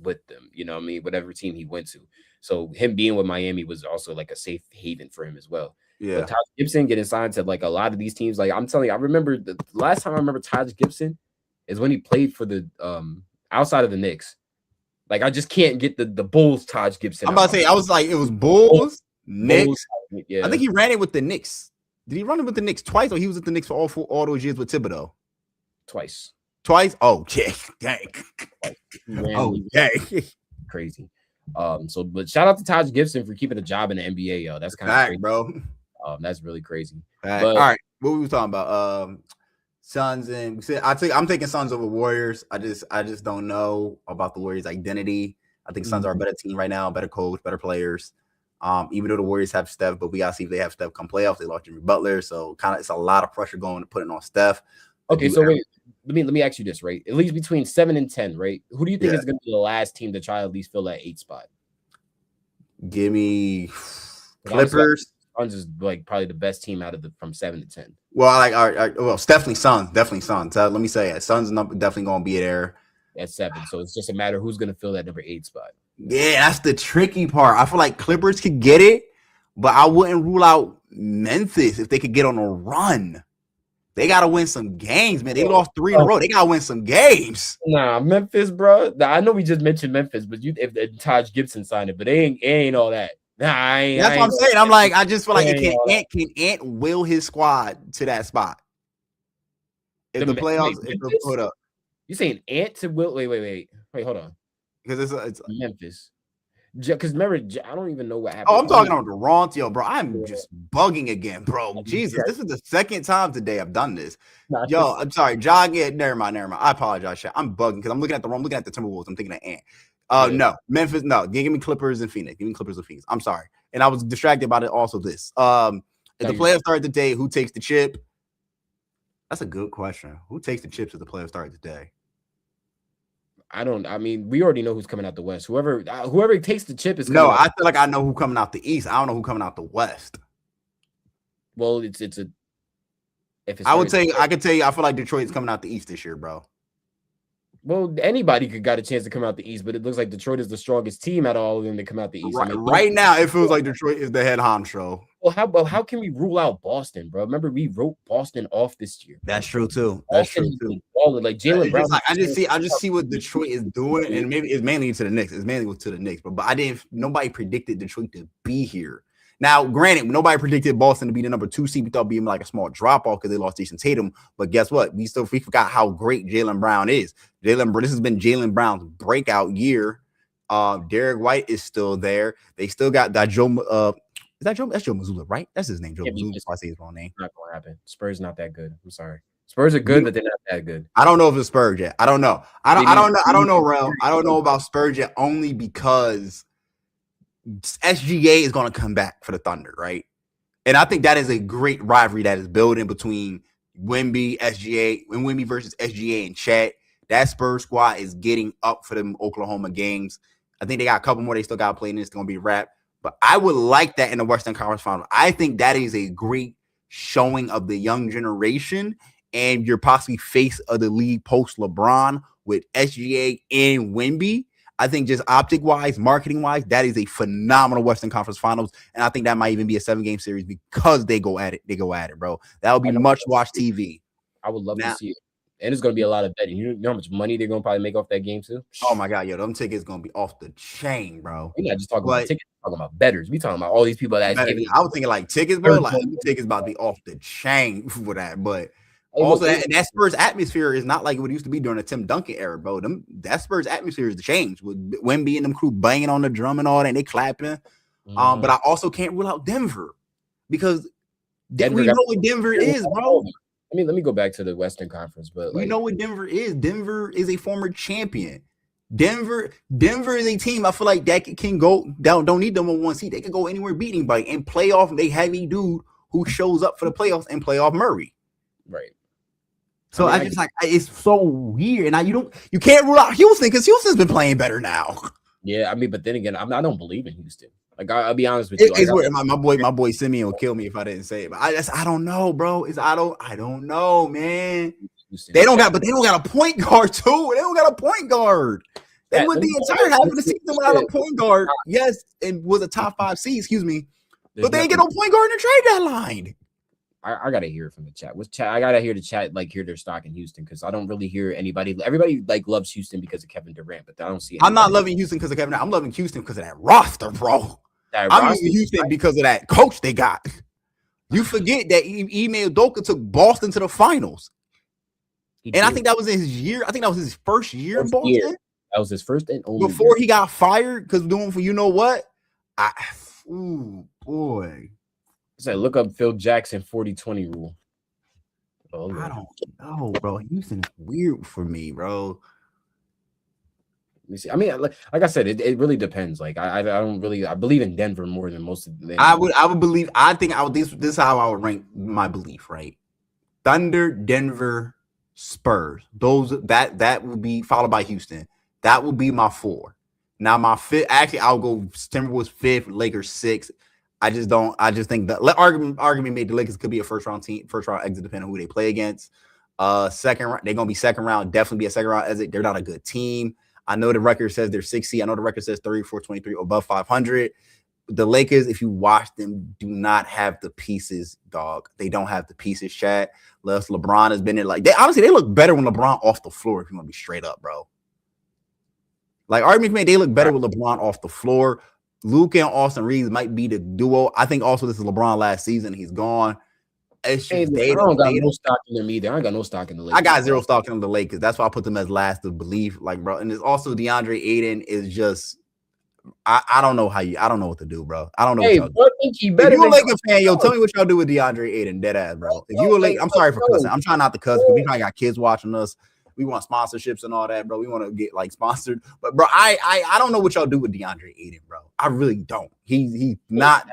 Speaker 2: with them. You know what I mean? Whatever team he went to. So him being with Miami was also like a safe haven for him as well.
Speaker 3: Yeah.
Speaker 2: But Taj Gibson getting signed to like a lot of these teams. Like I'm telling you, I remember the last time I remember Taj Gibson is when he played for the outside of the Knicks. Like I just can't get the Bulls Taj Gibson.
Speaker 3: I'm about to say, I was like, it was Bulls, Knicks. Yeah. I think he ran it with the Knicks. Did he run it with the Knicks twice, or he was at the Knicks for all those years with Thibodeau?
Speaker 2: Twice.
Speaker 3: Oh, yeah. Dang. Oh, dang.
Speaker 2: Crazy. But shout out to Taj Gibson for keeping a job in the NBA, yo. That's kind of crazy,
Speaker 3: bro.
Speaker 2: That's really crazy.
Speaker 3: But, all right, what were we talking about? Suns and I'm taking Suns over Warriors. I just don't know about the Warriors' identity. I think Suns are a better team right now, better coach, better players. Even though the Warriors have Steph, but we gotta see if they have Steph come playoffs. They lost Jimmy Butler, so kind of it's a lot of pressure putting on Steph.
Speaker 2: Okay, so wait, let me ask you this, right? At least between 7 and 10, right? Who do you think is going to be the last team to try to at least fill that 8 spot?
Speaker 3: Give me Clippers.
Speaker 2: Suns is like probably the best team out of from 7 to 10.
Speaker 3: Well, it's definitely Suns. Let me say it. Suns definitely going to be there
Speaker 2: at 7. So it's just a matter of who's going to fill that number 8 spot.
Speaker 3: Yeah, that's the tricky part. I feel like Clippers could get it, but I wouldn't rule out Memphis if they could get on a run. They got to win some games, man. They lost 3 in a row. They got to win some games.
Speaker 2: Nah, Memphis, bro. I know we just mentioned Memphis, but if Taj Gibson signed it, but it ain't all that. Nah,
Speaker 3: that's what I'm saying. I'm like, I just feel like can Ant will his squad to that spot? If the playoffs, if they put up.
Speaker 2: You saying Ant to will? Wait, hold on.
Speaker 3: Because it's
Speaker 2: Memphis. Because remember, I don't even know what happened.
Speaker 3: Oh, I'm talking on Toronto, bro. I'm just bugging again, bro. Jesus, this is the second time today I've done this. Yo, I'm sorry, John. Yeah, never mind. I apologize. I'm bugging because I'm looking at the Timberwolves. I'm thinking of Ant. No, Memphis. No, give me Clippers and Phoenix. Give me Clippers and Phoenix. I'm sorry, and I was distracted by it. Also, this. If the playoffs start today, who takes the chip? That's a good question. Who takes the chips if the playoffs start today?
Speaker 2: I mean, we already know who's coming out the West. Whoever takes the chip is
Speaker 3: no. I feel like I know who coming out the East. I don't know who coming out the West.
Speaker 2: Well, I could
Speaker 3: tell you. I feel like Detroit's coming out the East this year, bro.
Speaker 2: Well, anybody got a chance to come out the East, but it looks like Detroit is the strongest team out of all of them to come out the East.
Speaker 3: Right now, it feels like Detroit is the head honcho.
Speaker 2: Well, how can we rule out Boston, bro? Remember, we wrote Boston off this year.
Speaker 3: That's true too.
Speaker 2: Like Jaylen Brown.
Speaker 3: I just see what Detroit is doing, and maybe it's mainly to the Knicks. It's mainly to the Knicks, but nobody predicted Detroit to be here. Now, granted, nobody predicted Boston to be the number 2 seed. We thought being like a small drop off because they lost Jason Tatum. But guess what? We forgot how great Jaylen Brown is. This has been Jaylen Brown's breakout year. Derek White is still there. They still got that Joe. Is that Joe? That's Joe Mazzulla, right? That's his name, Joe Mazzulla. If I say his wrong name.
Speaker 2: Not gonna happen. Spurs not that good. I'm sorry. Spurs are good, but they're not that good.
Speaker 3: I don't know if it's Spurs yet. I don't know. I don't know, Rel. I don't know about Spurs yet, only because SGA is going to come back for the Thunder, right? And I think that is a great rivalry that is building between Wemby versus SGA and Chet. That Spurs squad is getting up for them Oklahoma games. I think they got a couple more they still got to play, and it's going to be wrapped. But I would like that in the Western Conference Final. I think that is a great showing of the young generation, and you're possibly face of the league post LeBron with SGA and Wemby. I think just optic-wise, marketing-wise, that is a phenomenal Western Conference Finals, and I think that might even be a 7-game series because they go at it. They go at it, bro. That would be much-watched TV.
Speaker 2: I would love to see it. And it's going to be a lot of betting. You know how much money they're going to probably make off that game, too?
Speaker 3: Oh, my God. Yo, them tickets going to be off the chain, bro.
Speaker 2: We're not just talking about tickets. We're talking about bettors. We talking about all these people that giving.
Speaker 3: I was thinking like tickets, bro. Like tickets about to be off the chain for that. But also, that Spurs atmosphere is not like what it used to be during the Tim Duncan era, bro. That Spurs atmosphere is changed with Wemby and them crew banging on the drum and all that, and they clapping. But I also can't rule out Denver because we know what Denver is, bro.
Speaker 2: Let me go back to the Western Conference, but
Speaker 3: we know what Denver is. Denver is a former champion. Denver is a team I feel like that can go down. Don't need them on one seat. They can go anywhere beating by and playoff. They have a dude who shows up for the playoffs and playoff Murray.
Speaker 2: Right.
Speaker 3: So I just like it's so weird. And you can't rule out Houston because Houston's been playing better now.
Speaker 2: Yeah, I mean, but then again, I don't believe in Houston. Like I'll be honest with you.
Speaker 3: It's weird. My boy Simeon will kill me if I didn't say it. But I don't know, bro. I don't know, man. They don't got a point guard too. They don't got a point guard. They went the entire half of the season without a point guard. Yes, and was a top 5 seed. Excuse me, but they ain't get no point guard in the trade deadline.
Speaker 2: I gotta hear from the chat. I gotta hear the chat hear their stock in Houston because I don't really hear anybody. Everybody loves Houston because of Kevin Durant, but I don't see.
Speaker 3: I'm not loving Houston because of Kevin Durant. I'm loving Houston because of that roster, bro. I'm loving Houston because of that coach they got. You forget that Ime Udoka took Boston to the finals. And I think that was his year. I think that was his first year in Boston.
Speaker 2: That was his first and only
Speaker 3: before he got fired because doing for you know what? Boy.
Speaker 2: It's like look up Phil Jackson 40-20 rule.
Speaker 3: Oh, I don't know, bro. Houston is weird for me, bro.
Speaker 2: Let me see. I mean, like I said, it really depends. Like I don't really I believe in Denver more than most of them.
Speaker 3: I would believe. I think this is how I would rank my belief. Right, Thunder, Denver, Spurs. That would be followed by Houston. That would be my 4. Now my 5th. Actually, I'll go Timberwolves 5th, Lakers 6th. I just think that argument made the Lakers could be a first round exit depending on who they play against. Second round, they're gonna be second round. Definitely be a second round exit. They're not a good team. I know the record says they're 6 I know the record says 34-23 above 500. The Lakers, if you watch them, do not have the pieces, dog. They don't have the pieces, Chad. LeBron has been there. Like they look better when LeBron off the floor. If you want to be straight up, bro. Like argument made, they look better with LeBron off the floor. Luka and Austin Reeves might be the duo. I think also this is LeBron last season. He's gone. It's just
Speaker 2: I don't got no stock in them either. I ain't got no stock in the Lakers.
Speaker 3: I got zero stock in the Lakers. That's why I put them as last to believe. Like, bro, and there's also DeAndre Ayton is just. I don't know what to do, bro. I don't know.
Speaker 2: Hey,
Speaker 3: what y'all
Speaker 2: think he
Speaker 3: better. If you a Laker fan,
Speaker 2: yo,
Speaker 3: tell me what y'all do with DeAndre Ayton, dead ass, bro. If you a Laker, I'm sorry for cussing. I'm trying not to cuss because we probably got kids watching us. We want sponsorships and all that, bro. We want to get sponsored, but bro, I don't know what y'all do with DeAndre Ayton, bro. I really don't. He's not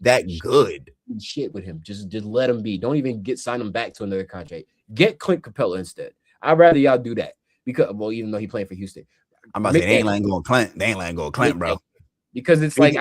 Speaker 3: that good.
Speaker 2: Shit with him. Just let him be. Don't even sign him back to another contract. Get Clint Capella instead. I'd rather y'all do that because even though he's playing for Houston.
Speaker 3: I'm about to say they ain't letting go of Clint. They ain't letting go of Clint, bro.
Speaker 2: Because it's like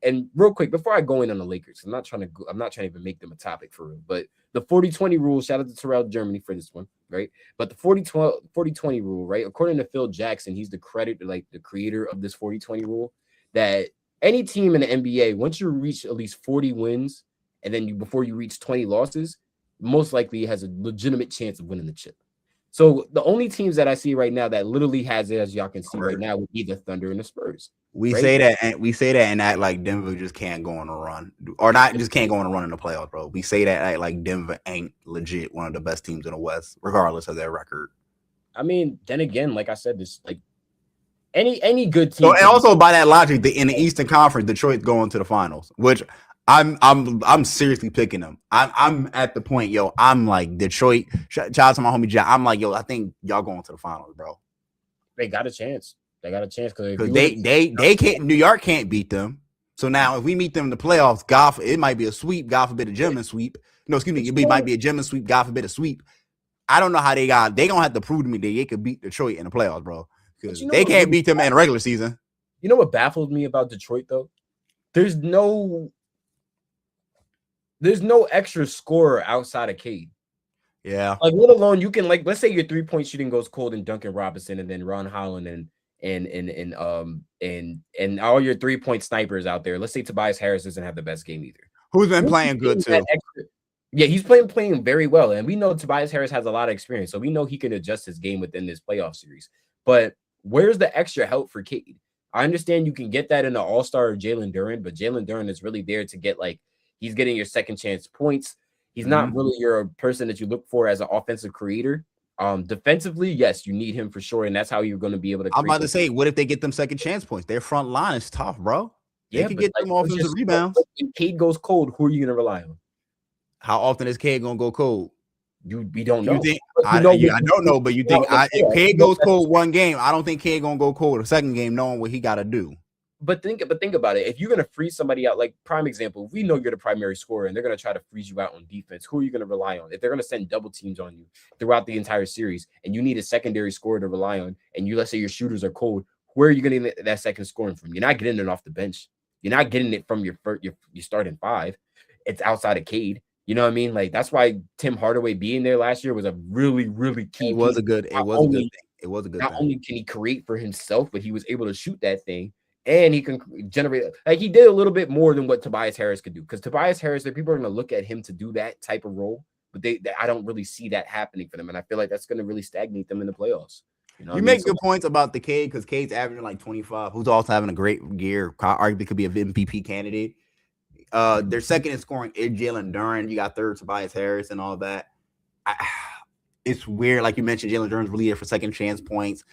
Speaker 2: and real quick before I go in on the Lakers, I'm not trying to even make them a topic for real. But the 40-20 rule, shout out to Terrell Germany for this one, right? But the 40-20 rule, right? According to Phil Jackson, he's the creator of this 40-20 rule, that any team in the NBA, once you reach at least 40 wins, and then before you reach 20 losses, most likely has a legitimate chance of winning the chip. So the only teams that I see right now that literally has it, as y'all can see right now, would be the Thunder and the Spurs.
Speaker 3: We say that and act like Denver just can't go on a run, or not just can't go on a run in the playoffs, bro. We say that act like Denver ain't legit one of the best teams in the West, regardless of their record.
Speaker 2: I mean, then again, like I said, this any good team.
Speaker 3: So, and also by that logic, in the Eastern Conference, Detroit's going to the finals, which I'm seriously picking them. I'm at the point, yo. I'm like Detroit. Shout out to my homie Jack. I'm like, yo. I think y'all going to the finals, bro.
Speaker 2: They got a chance. Because
Speaker 3: they can't. New York can't beat them. So now, if we meet them in the playoffs, it might be a sweep. God forbid a gentleman sweep. No, excuse me. It might be a gentleman sweep. God forbid a sweep. I don't know how they got. They gonna have to prove to me that they could beat Detroit in the playoffs, bro. Because they can't beat them in the regular season.
Speaker 2: You know what baffles me about Detroit though? There's no extra scorer outside of Cade.
Speaker 3: Yeah.
Speaker 2: Like, let alone you can, let's say your 3-point shooting goes cold in Duncan Robinson and then Ron Holland and all your 3-point snipers out there. Let's say Tobias Harris doesn't have the best game either.
Speaker 3: Who's been playing good too?
Speaker 2: Yeah, he's playing very well, and we know Tobias Harris has a lot of experience, so we know he can adjust his game within this playoff series. But where's the extra help for Cade? I understand you can get that in the All-Star of Jalen Duren, but Jalen Duren is really there to get he's getting your second chance points. He's not really your person that you look for as an offensive creator. Defensively, yes, you need him for sure, and that's how you're going to be able to.
Speaker 3: I'm about to say, what if they get them second chance points? Their front line is tough, bro. They can get them offensive rebounds.
Speaker 2: When Cade goes cold, who are you going to rely on?
Speaker 3: How often is Cade going to go cold?
Speaker 2: We don't know.
Speaker 3: I don't know, but you think if Cade goes cold one game, I don't think Cade going to go cold the second game, knowing what he got to do.
Speaker 2: But think about it. If you're going to freeze somebody out, like prime example, we know you're the primary scorer and they're going to try to freeze you out on defense. Who are you going to rely on? If they're going to send double teams on you throughout the entire series and you need a secondary scorer to rely on, and let's say your shooters are cold, where are you going to get that second scoring from? You're not getting it off the bench. You're not getting it from your starting five. It's outside of Cade. You know what I mean? Like, that's why Tim Hardaway being there last year was a really, really key.
Speaker 3: It was a good thing.
Speaker 2: Not only can he create for himself, but he was able to shoot that thing. And he can generate, he did a little bit more than what Tobias Harris could do. Because Tobias Harris, people are going to look at him to do that type of role, but I don't really see that happening for them. And I feel like that's going to really stagnate them in the playoffs.
Speaker 3: You make good points about the Cade, because Cade's averaging 25, who's also having a great year. Arguably could be an MVP candidate. Their second in scoring is Jalen Duren. You got third Tobias Harris and all that. It's weird. Like you mentioned, Jalen Duren's really there for second chance points.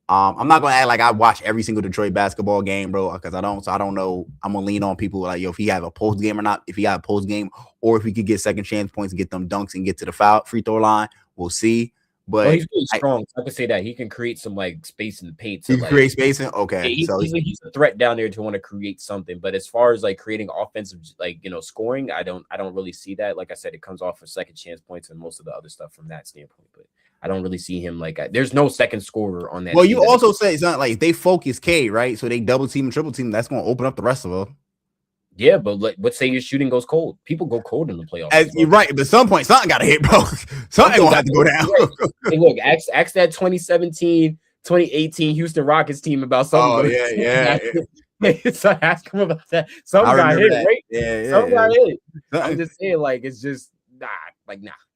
Speaker 3: I'm not gonna act like I watch every single Detroit basketball game, bro, because I don't. So I don't know. I'm gonna lean on people like, if he have a post game or not. If he got a post game, or if he could get second chance points and get them dunks and get to the free throw line, we'll see. But
Speaker 2: he's really strong. I can say that he can create some space in the paint.
Speaker 3: He can create spacing. Okay,
Speaker 2: yeah, he's a threat down there to want to create something. But as far as creating offensive, scoring, I don't really see that. Like I said, it comes off for second chance points and most of the other stuff from that standpoint. But I don't really see him there's no second scorer on that.
Speaker 3: Well, you also say it's not like they focus Cade, right? So they double team and triple team. That's going to open up the rest of them. Yeah,
Speaker 2: but let's say your shooting goes cold. People go cold in the playoffs.
Speaker 3: You're right, but at some point, something got to hit, bro. Something going to have to go down.
Speaker 2: Hey, look, ask that 2017, 2018 Houston Rockets team about something.
Speaker 3: Oh, yeah.
Speaker 2: So ask them about that. Something got hit, right?
Speaker 3: Yeah.
Speaker 2: Something got hit. I'm just saying, it's just nah.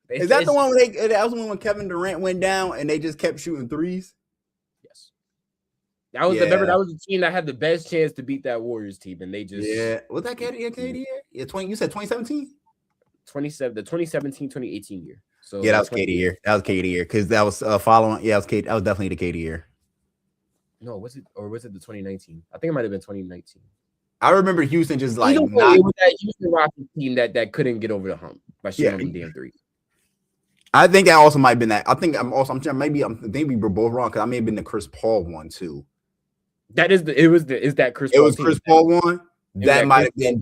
Speaker 3: Is that the one where that was when Kevin Durant went down and they just kept shooting threes?
Speaker 2: Yes. That was that was the team that had the best chance to beat that Warriors team, and they just
Speaker 3: Was that KD year? Yeah, You said 2017?
Speaker 2: The 2017-2018 year. So
Speaker 3: that was KD year. That was KD year because that was following. Yeah, that was definitely the KD year.
Speaker 2: No, was it the 2019? I think it might have been 2019.
Speaker 3: I remember Houston just
Speaker 2: it was that Houston Rockets team that couldn't get over the hump by shooting damn threes.
Speaker 3: I think that also might have been that. I think maybe we were both wrong because I may have been the Chris Paul one too.
Speaker 2: Is that Chris?
Speaker 3: It was Chris Paul one. That might have been.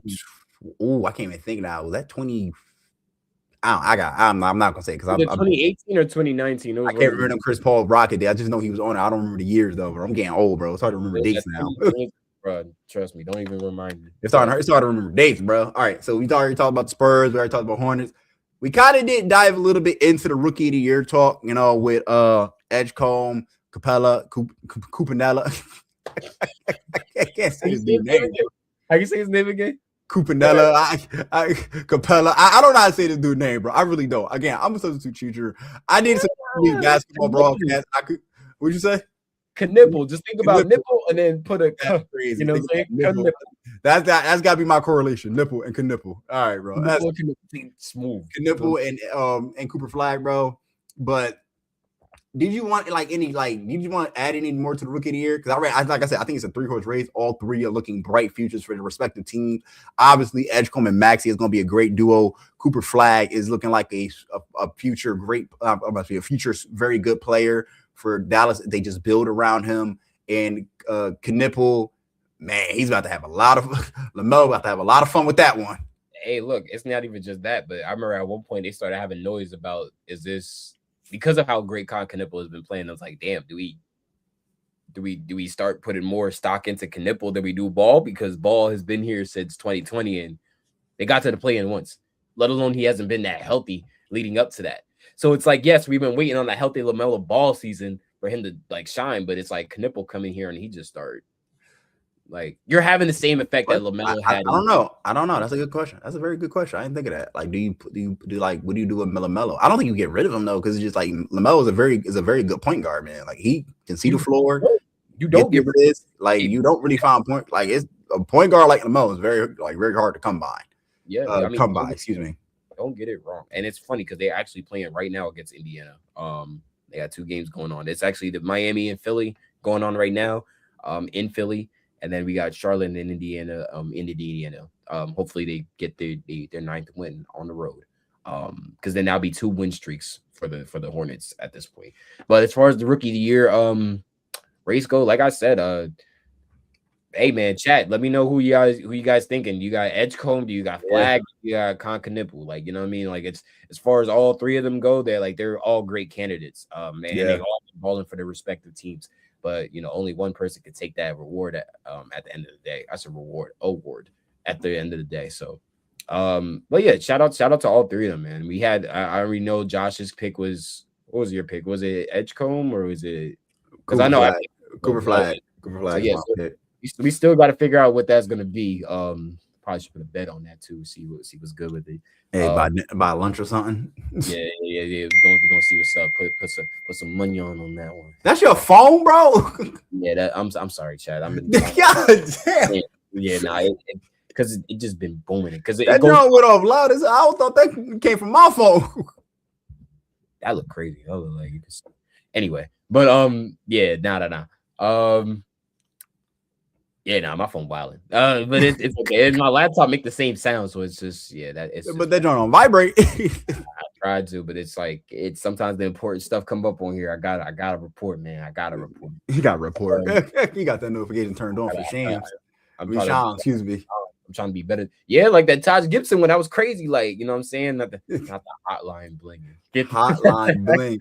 Speaker 3: Oh, I can't even think now. Was that 20? I'm not gonna say because I'm
Speaker 2: 2018 or 2019.
Speaker 3: I can't remember them Chris Paul Rocket day. I just know he was on it. I don't remember the years though. Bro. I'm getting old, bro. It's hard to remember dates now.
Speaker 2: Bro, trust me. Don't even remind me.
Speaker 3: It's hard to remember dates, bro. All right, so we already talked about the Spurs. We already talked about Hornets. We kind of did dive a little bit into the Rookie of the Year talk, with Edgecombe, Capella, Cupanella. I can't say his name.
Speaker 2: How you say his name again?
Speaker 3: Cupanella, Capella. I don't know how to say this dude's name, bro. I really don't. Again, I'm a substitute teacher. I need some basketball broadcast. What'd you say?
Speaker 2: Knueppel. Just think about nipple and then put a crazy. You know what I'm saying?
Speaker 3: That's got to be my correlation. Nipple and Knueppel. All right, bro. That's
Speaker 2: smooth.
Speaker 3: Knueppel and Cooper Flag, bro. But did you want did you want to add any more to the Rookie of the Year? Because like I said, I think it's a 3-horse race. All three are looking bright futures for the respective teams. Obviously, Edgecombe and Maxey is going to be a great duo. Cooper Flag is looking like a future great, a future very good player for Dallas. They just build around him. And Knueppel, man, he's about to have LaMelo about to have a lot of fun with that one.
Speaker 2: Hey, look, it's not even just that, but I remember at one point they started having noise about, is this because of how great Kon Knueppel has been playing? I was like, damn, do we start putting more stock into Knueppel than we do Ball? Because Ball has been here since 2020 and they got to the play-in once, let alone he hasn't been that healthy leading up to that. So it's like, yes, we've been waiting on that healthy LaMelo Ball season, for him to like shine. But it's like Knueppel coming here and he just started. Like you're having the same effect that LaMelo had.
Speaker 3: I don't know. That's a good question. That's a very good question. I didn't think of that. Like, do you like what do you do with LaMelo? I don't think you get rid of him though, because it's just like LaMelo is a very good point guard, man. Like he can see the floor.
Speaker 2: You don't get rid of
Speaker 3: this. Like you don't really find point. Like it's a point guard like LaMelo is very hard to come by.
Speaker 2: Yeah,
Speaker 3: come by. Excuse me.
Speaker 2: Don't get it wrong. And it's funny because they're actually playing right now against Indiana. They got 2 games going on. It's actually the Miami and Philly going on right now. In Philly. And then we got Charlotte and Indiana, hopefully they get their 9th win on the road. Because then that'll be 2 win streaks for the Hornets at this point. But as far as the rookie of the year race go, like I said, hey man, chat. Let me know who you guys thinking. You got Edgecombe, do you got Flag, you got Kon Knueppel. Like, you know what I mean? Like it's as far as all 3 of them go, they're all great candidates. And they all balling for their respective teams. But only one person could take that reward at the end of the day. That's a award at the end of the day. So, but yeah, shout out to all 3 of them, man. We had I already know Josh's pick was, what was your pick? Was it Edgecombe or was it? Because I know
Speaker 3: Cooper Flag.
Speaker 2: So yeah, we still got to figure out what that's gonna be. Probably should put a bet on that too. See what's good with it.
Speaker 3: Hey, buy lunch or something.
Speaker 2: Yeah. We're gonna see what's up. Put some money on that one.
Speaker 3: That's your phone, bro.
Speaker 2: Yeah, I'm sorry, Chad.
Speaker 3: God damn.
Speaker 2: Yeah, because it just been booming. Because
Speaker 3: that drum went off loud. I thought that came from my phone.
Speaker 2: That looked crazy. That looked like you could. Anyway, but yeah, nah. Yeah, my phone wilding. But it's okay. And my laptop make the same sound, so it's just
Speaker 3: But that joint on vibrate.
Speaker 2: I tried to, but it's like it's sometimes the important stuff come up on here. I gotta report, man. I gotta report.
Speaker 3: You got to report. You got that notification turned on for Shams. Excuse me.
Speaker 2: I'm trying to be better. Yeah, like that Taj Gibson when that was crazy. Like, you know what I'm saying? Not the hotline blinging.
Speaker 3: Hotline bling.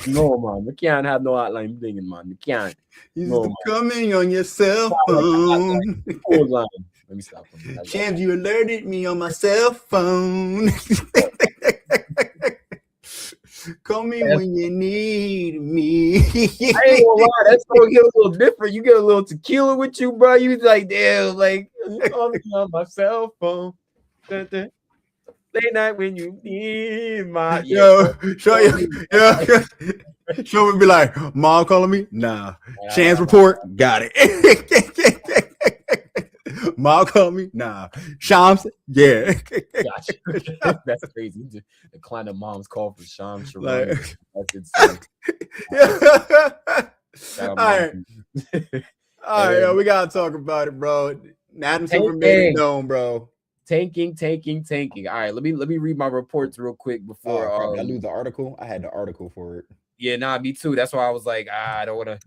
Speaker 2: No, man. We can't have no hotline blinging, man. We can't.
Speaker 3: Coming on your cell phone.
Speaker 2: Let me stop.
Speaker 3: Shams, you alerted me on my cell phone. Call me when you need me.
Speaker 2: I ain't gonna lie, that song get a little different. You get a little tequila with you, bro. You like, damn, like call me on my cell phone. Late night when you need my
Speaker 3: show me be like, Mom calling me? Nah. Chance report, got it. Mom call me? Nah. Shams? Yeah.
Speaker 2: Gotcha. That's crazy. Decline a mom's call for Shams.
Speaker 3: Like,
Speaker 2: that's insane.
Speaker 3: All right, we gotta talk about it, bro. Adam Silver made it known, bro.
Speaker 2: Tanking. All right, let me read my reports real quick before
Speaker 3: I lose the article. I had the article for it.
Speaker 2: Yeah, me too. That's why I was like, I don't want to.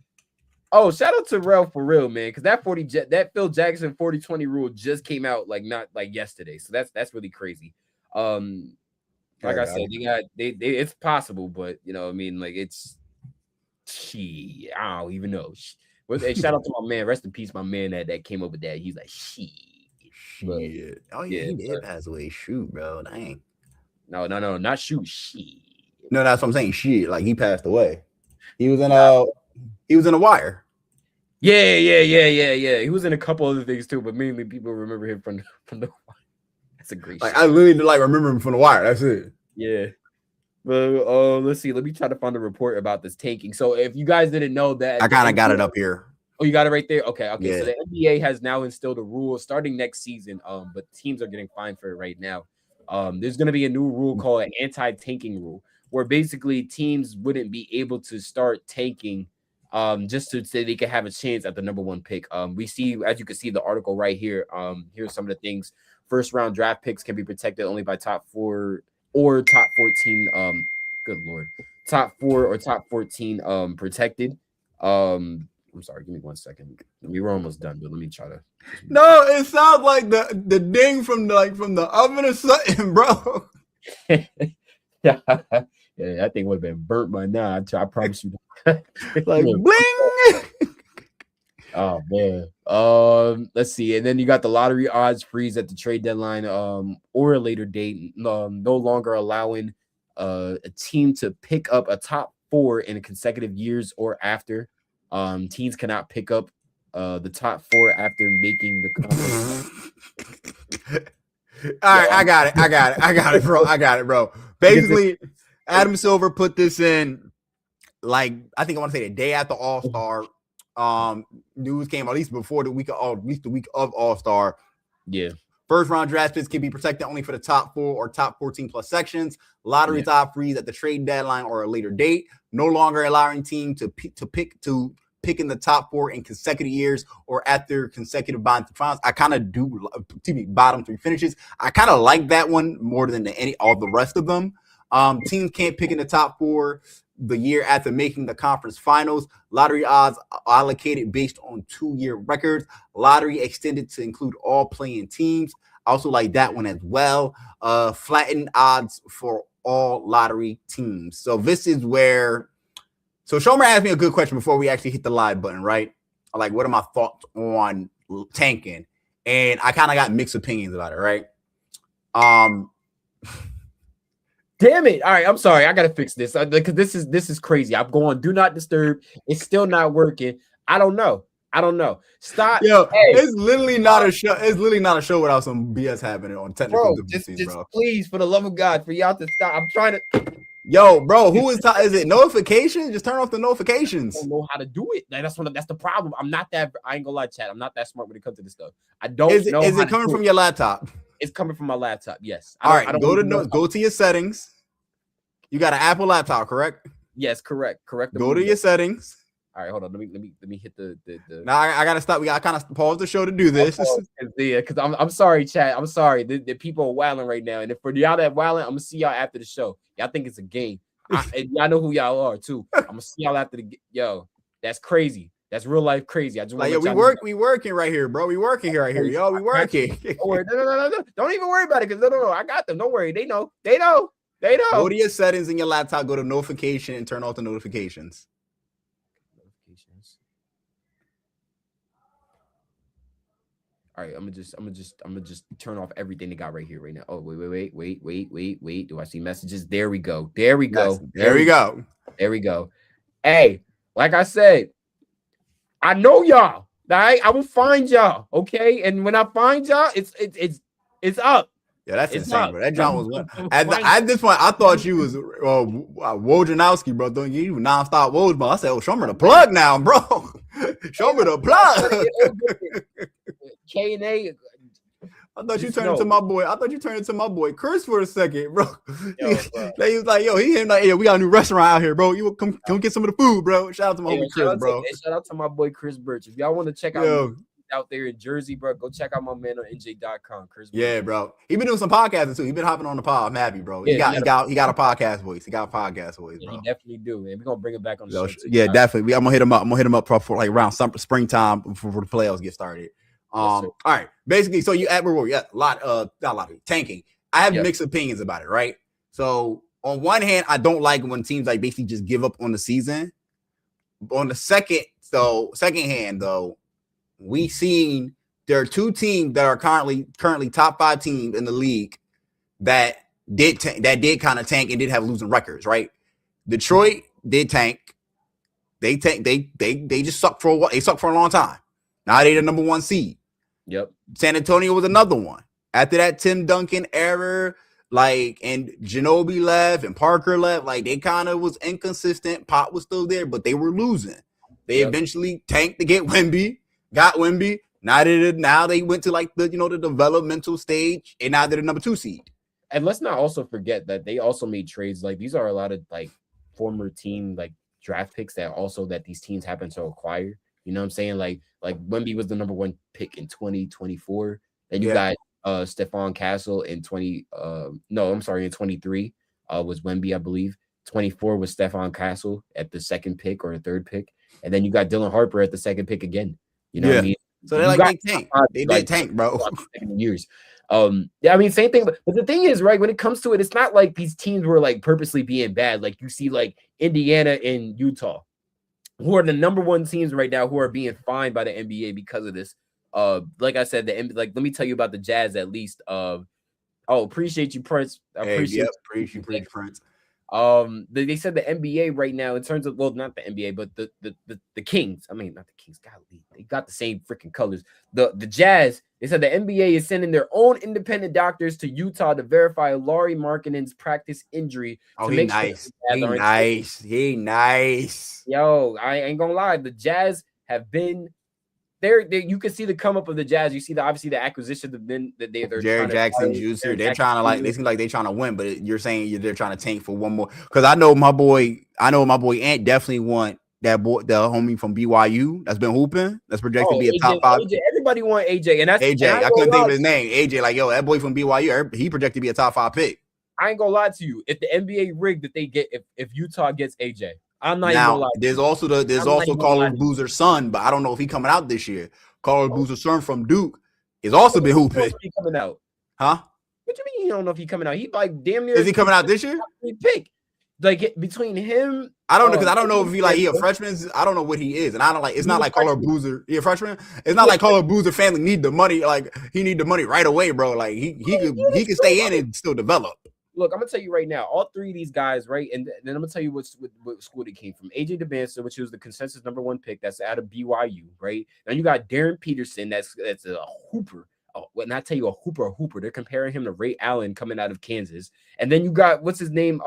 Speaker 2: Oh, shout out to Rel for real, man, because that Phil Jackson 40-20 rule just came out not yesterday, so that's really crazy. Like I said, it's possible, but you know what I mean, like it's I don't even know. Hey, shout out to my man, rest in peace, my man that came up with that. He's like shit.
Speaker 3: Oh yeah, he did pass away. Shoot, bro, dang.
Speaker 2: No, not shoot. Shit.
Speaker 3: No, that's what I'm saying. Shit, like he passed away. He was in a Wire.
Speaker 2: Yeah. He was in a couple other things too, but mainly people remember him from the Wire. That's a great.
Speaker 3: Like, I literally remember him from the Wire. That's it.
Speaker 2: Yeah. Well, let's see. Let me try to find a report about this tanking. So, if you guys didn't know that,
Speaker 3: I kind of got it up here.
Speaker 2: Oh, you got it right there. Okay.
Speaker 3: Yeah.
Speaker 2: So the NBA has now instilled a rule starting next season. But teams are getting fined for it right now. There's going to be a new rule called an anti-tanking rule, where basically teams wouldn't be able to start tanking just to say they can have a chance at the number 1 pick. We see, as you can see the article right here, here's some of the things. First round draft picks can be protected only by top 4 or top 14. Good Lord. Top 4 or top 14 protected. I'm sorry, give me 1 second. We were almost done, but let me try to.
Speaker 3: No, it sounds like the ding from the oven or something, bro.
Speaker 2: Yeah, that thing would have been burnt by now. I promise you.
Speaker 3: Like bling.
Speaker 2: Oh man. Let's see. And then you got the lottery odds freeze at the trade deadline or a later date. No longer allowing a team to pick up a top 4 in consecutive years or after. Teams cannot pick up the top 4 after making the conference.
Speaker 3: All right, I got it, bro. Basically, Adam Silver put this in, like, I think I want to say the day after All-Star. News came at least before the week of All-Star.
Speaker 2: Yeah.
Speaker 3: First round draft picks can be protected only for the top 4 or top 14 plus sections. Lottery top freeze at the trade deadline or a later date. No longer allowing team to pick in the top 4 in consecutive years or after consecutive bottom finals. I kind of do bottom 3 finishes. I kind of like that one more than all the rest of them. Teams can't pick in the top 4 the year after making the conference finals. Lottery odds allocated based on 2-year records. Lottery extended to include all playing teams. I also like that one as well. Flattened odds for all lottery teams. So this is where. So Shomer asked me a good question before we actually hit the live button, right? Like, what are my thoughts on tanking? And I kind of got mixed opinions about it, right?
Speaker 2: Damn it. All right, I'm sorry. I got to fix this because this is crazy. I'm going do not disturb. It's still not working. I don't know. Stop.
Speaker 3: Yo, it's literally not a show. It's literally not a show without some BS happening on technical difficulties,
Speaker 2: bro. Please, for the love of God, for y'all to stop. I'm trying to.
Speaker 3: Yo, bro, who is it notifications? Just turn off the notifications.
Speaker 2: I don't know how to do it. Like, that's the problem. I ain't gonna lie, chat. I'm not that smart when it comes to this stuff. I don't know.
Speaker 3: Is it coming from your laptop?
Speaker 2: It's coming from my laptop. Yes.
Speaker 3: All right. Go to your settings. You got an Apple laptop, correct?
Speaker 2: Yes, correct.
Speaker 3: Go to your settings.
Speaker 2: All right, hold on. Let me hit the.
Speaker 3: Now I gotta stop. We gotta kind of pause the show to do this.
Speaker 2: Because I'm sorry, chat. I'm sorry. The people are wilding right now, and if for y'all that wilding, I'm gonna see y'all after the show. Y'all think it's a game, and y'all know who y'all are too. I'm gonna see y'all after the. Yo, that's crazy. That's real life crazy. I just want
Speaker 3: we working right here, bro. We working here right here, yo. We working.
Speaker 2: Don't worry. No. Don't even worry about it, because no. I got them. Don't worry. They know.
Speaker 3: Go to your settings in your laptop. Go to notification and turn off the notifications.
Speaker 2: All right, I'm gonna just turn off everything they got right here right now. Oh, wait. Do I see messages? There we go. There we go. Hey, like I said, I know y'all. All right, I will find y'all. Okay, and when I find y'all, it's up.
Speaker 3: Yeah, that's insane, bro. That John was one. At this point, I thought you was Wojnarowski, bro. Don't you nonstop Woj, bro? I said, show me the plug now, bro. Show me the plug.
Speaker 2: K&A.
Speaker 3: I thought you turned into my boy. Chris for a second, bro.
Speaker 2: Yo,
Speaker 3: he was like, yo, he like, yeah, we got a new restaurant out here, bro. You come get some of the food, bro. Shout out to my homie Chris, bro.
Speaker 2: Shout out to my boy Chris Birch. If y'all want to check out there in Jersey, bro, go check out my man on NJ.com, Chris Birch.
Speaker 3: Yeah, bro. He been doing some podcasting too. He been hopping on the pod. I'm happy, bro. Yeah, he got a podcast voice. He got a podcast voice, bro.
Speaker 2: He definitely do, man. We're gonna bring it back on the show.
Speaker 3: Yeah, definitely. I'm gonna hit him up for like around springtime before the playoffs get started. All right. Basically, so you at where were we? Not a lot of tanking. I have mixed opinions about it, right? So on one hand, I don't like when teams like basically just give up on the season. On the second hand, though, we seen there are 2 teams that are currently top 5 teams in the league that did kind of tank and did have losing records, right? Detroit did tank. They just sucked for a while. They sucked for a long time. Now they're the number 1 seed.
Speaker 2: Yep.
Speaker 3: San Antonio was another one. After that Tim Duncan error, and Ginobili left and Parker left, they kind of was inconsistent. Pop was still there, but they were losing. They eventually tanked to get Wemby, got Wemby. Now they went to the developmental stage, and now they're the number 2 seed.
Speaker 2: And let's not also forget that they also made trades. These are a lot of former team draft picks that these teams happen to acquire. You know what I'm saying? Like Wemby was the number 1 pick in 2024. Then you got Stephon Castle in 23 was Wemby, I believe. 24 was Stephon Castle at the 2nd pick or the 3rd pick. And then you got Dylan Harper at the 2nd pick again. You know what I mean?
Speaker 3: So they tank. They did tank, bro.
Speaker 2: Years. Same thing. But the thing is, right, when it comes to it, it's not like these teams were purposely being bad. You see Indiana and Utah, who are the number 1 teams right now who are being fined by the NBA because of this. Like I said, let me tell you about the Jazz at least. Appreciate you, Prince. Appreciate
Speaker 3: you, Prince.
Speaker 2: They said the NBA right now, in terms of, well, not the NBA, but the Kings. I mean, not the Kings. Golly, they got the same freaking colors. The Jazz. They said the NBA is sending their own independent doctors to Utah to verify Lauri Markkanen's practice injury.
Speaker 3: Oh,
Speaker 2: to
Speaker 3: he
Speaker 2: make
Speaker 3: nice.
Speaker 2: Sure
Speaker 3: He nice.
Speaker 2: Yo, I ain't gonna lie. The Jazz have been there. You can see the come up of the Jazz. You see obviously the acquisition of they're
Speaker 3: Jared Jackson Jr. They're trying to they seem like they're trying to win, but you're saying they're trying to tank for one more. Because I know my boy Ant definitely want that boy, the homie from BYU that's been hooping, that's projected to be a top 5.
Speaker 2: AJ, everybody want AJ, and that's
Speaker 3: AJ. I couldn't think of his name. AJ, like, yo, that boy from BYU, he projected to be a top 5 pick.
Speaker 2: I ain't gonna lie to you. If the NBA rigged that they get, if Utah gets AJ, I'm not
Speaker 3: now,
Speaker 2: even gonna lie.
Speaker 3: There's also Carlos Boozer's son, but I don't know if he's coming out this year. Carlos Boozer's son from Duke has also been hooping.
Speaker 2: He coming out,
Speaker 3: huh?
Speaker 2: What you mean you don't know if he's coming out? He like damn near.
Speaker 3: Is he coming out this year?
Speaker 2: Pick. Like between him,
Speaker 3: I don't know, because I don't know if he a freshman. I don't know what he is, and I don't like. It's not like Carlos Boozer. He a freshman. It's not like Carlos Boozer family need the money. Like he need the money right away, bro. Like he could stay in and still develop.
Speaker 2: Look, I'm gonna tell you right now, all 3 of these guys, right, and then I'm gonna tell you what school they came from. AJ DeBanson, which was the consensus #1 pick, that's out of BYU, right? Now you got Darren Peterson, that's a hooper. Oh, when I tell you a hooper, they're comparing him to Ray Allen coming out of Kansas. And then you got what's his name?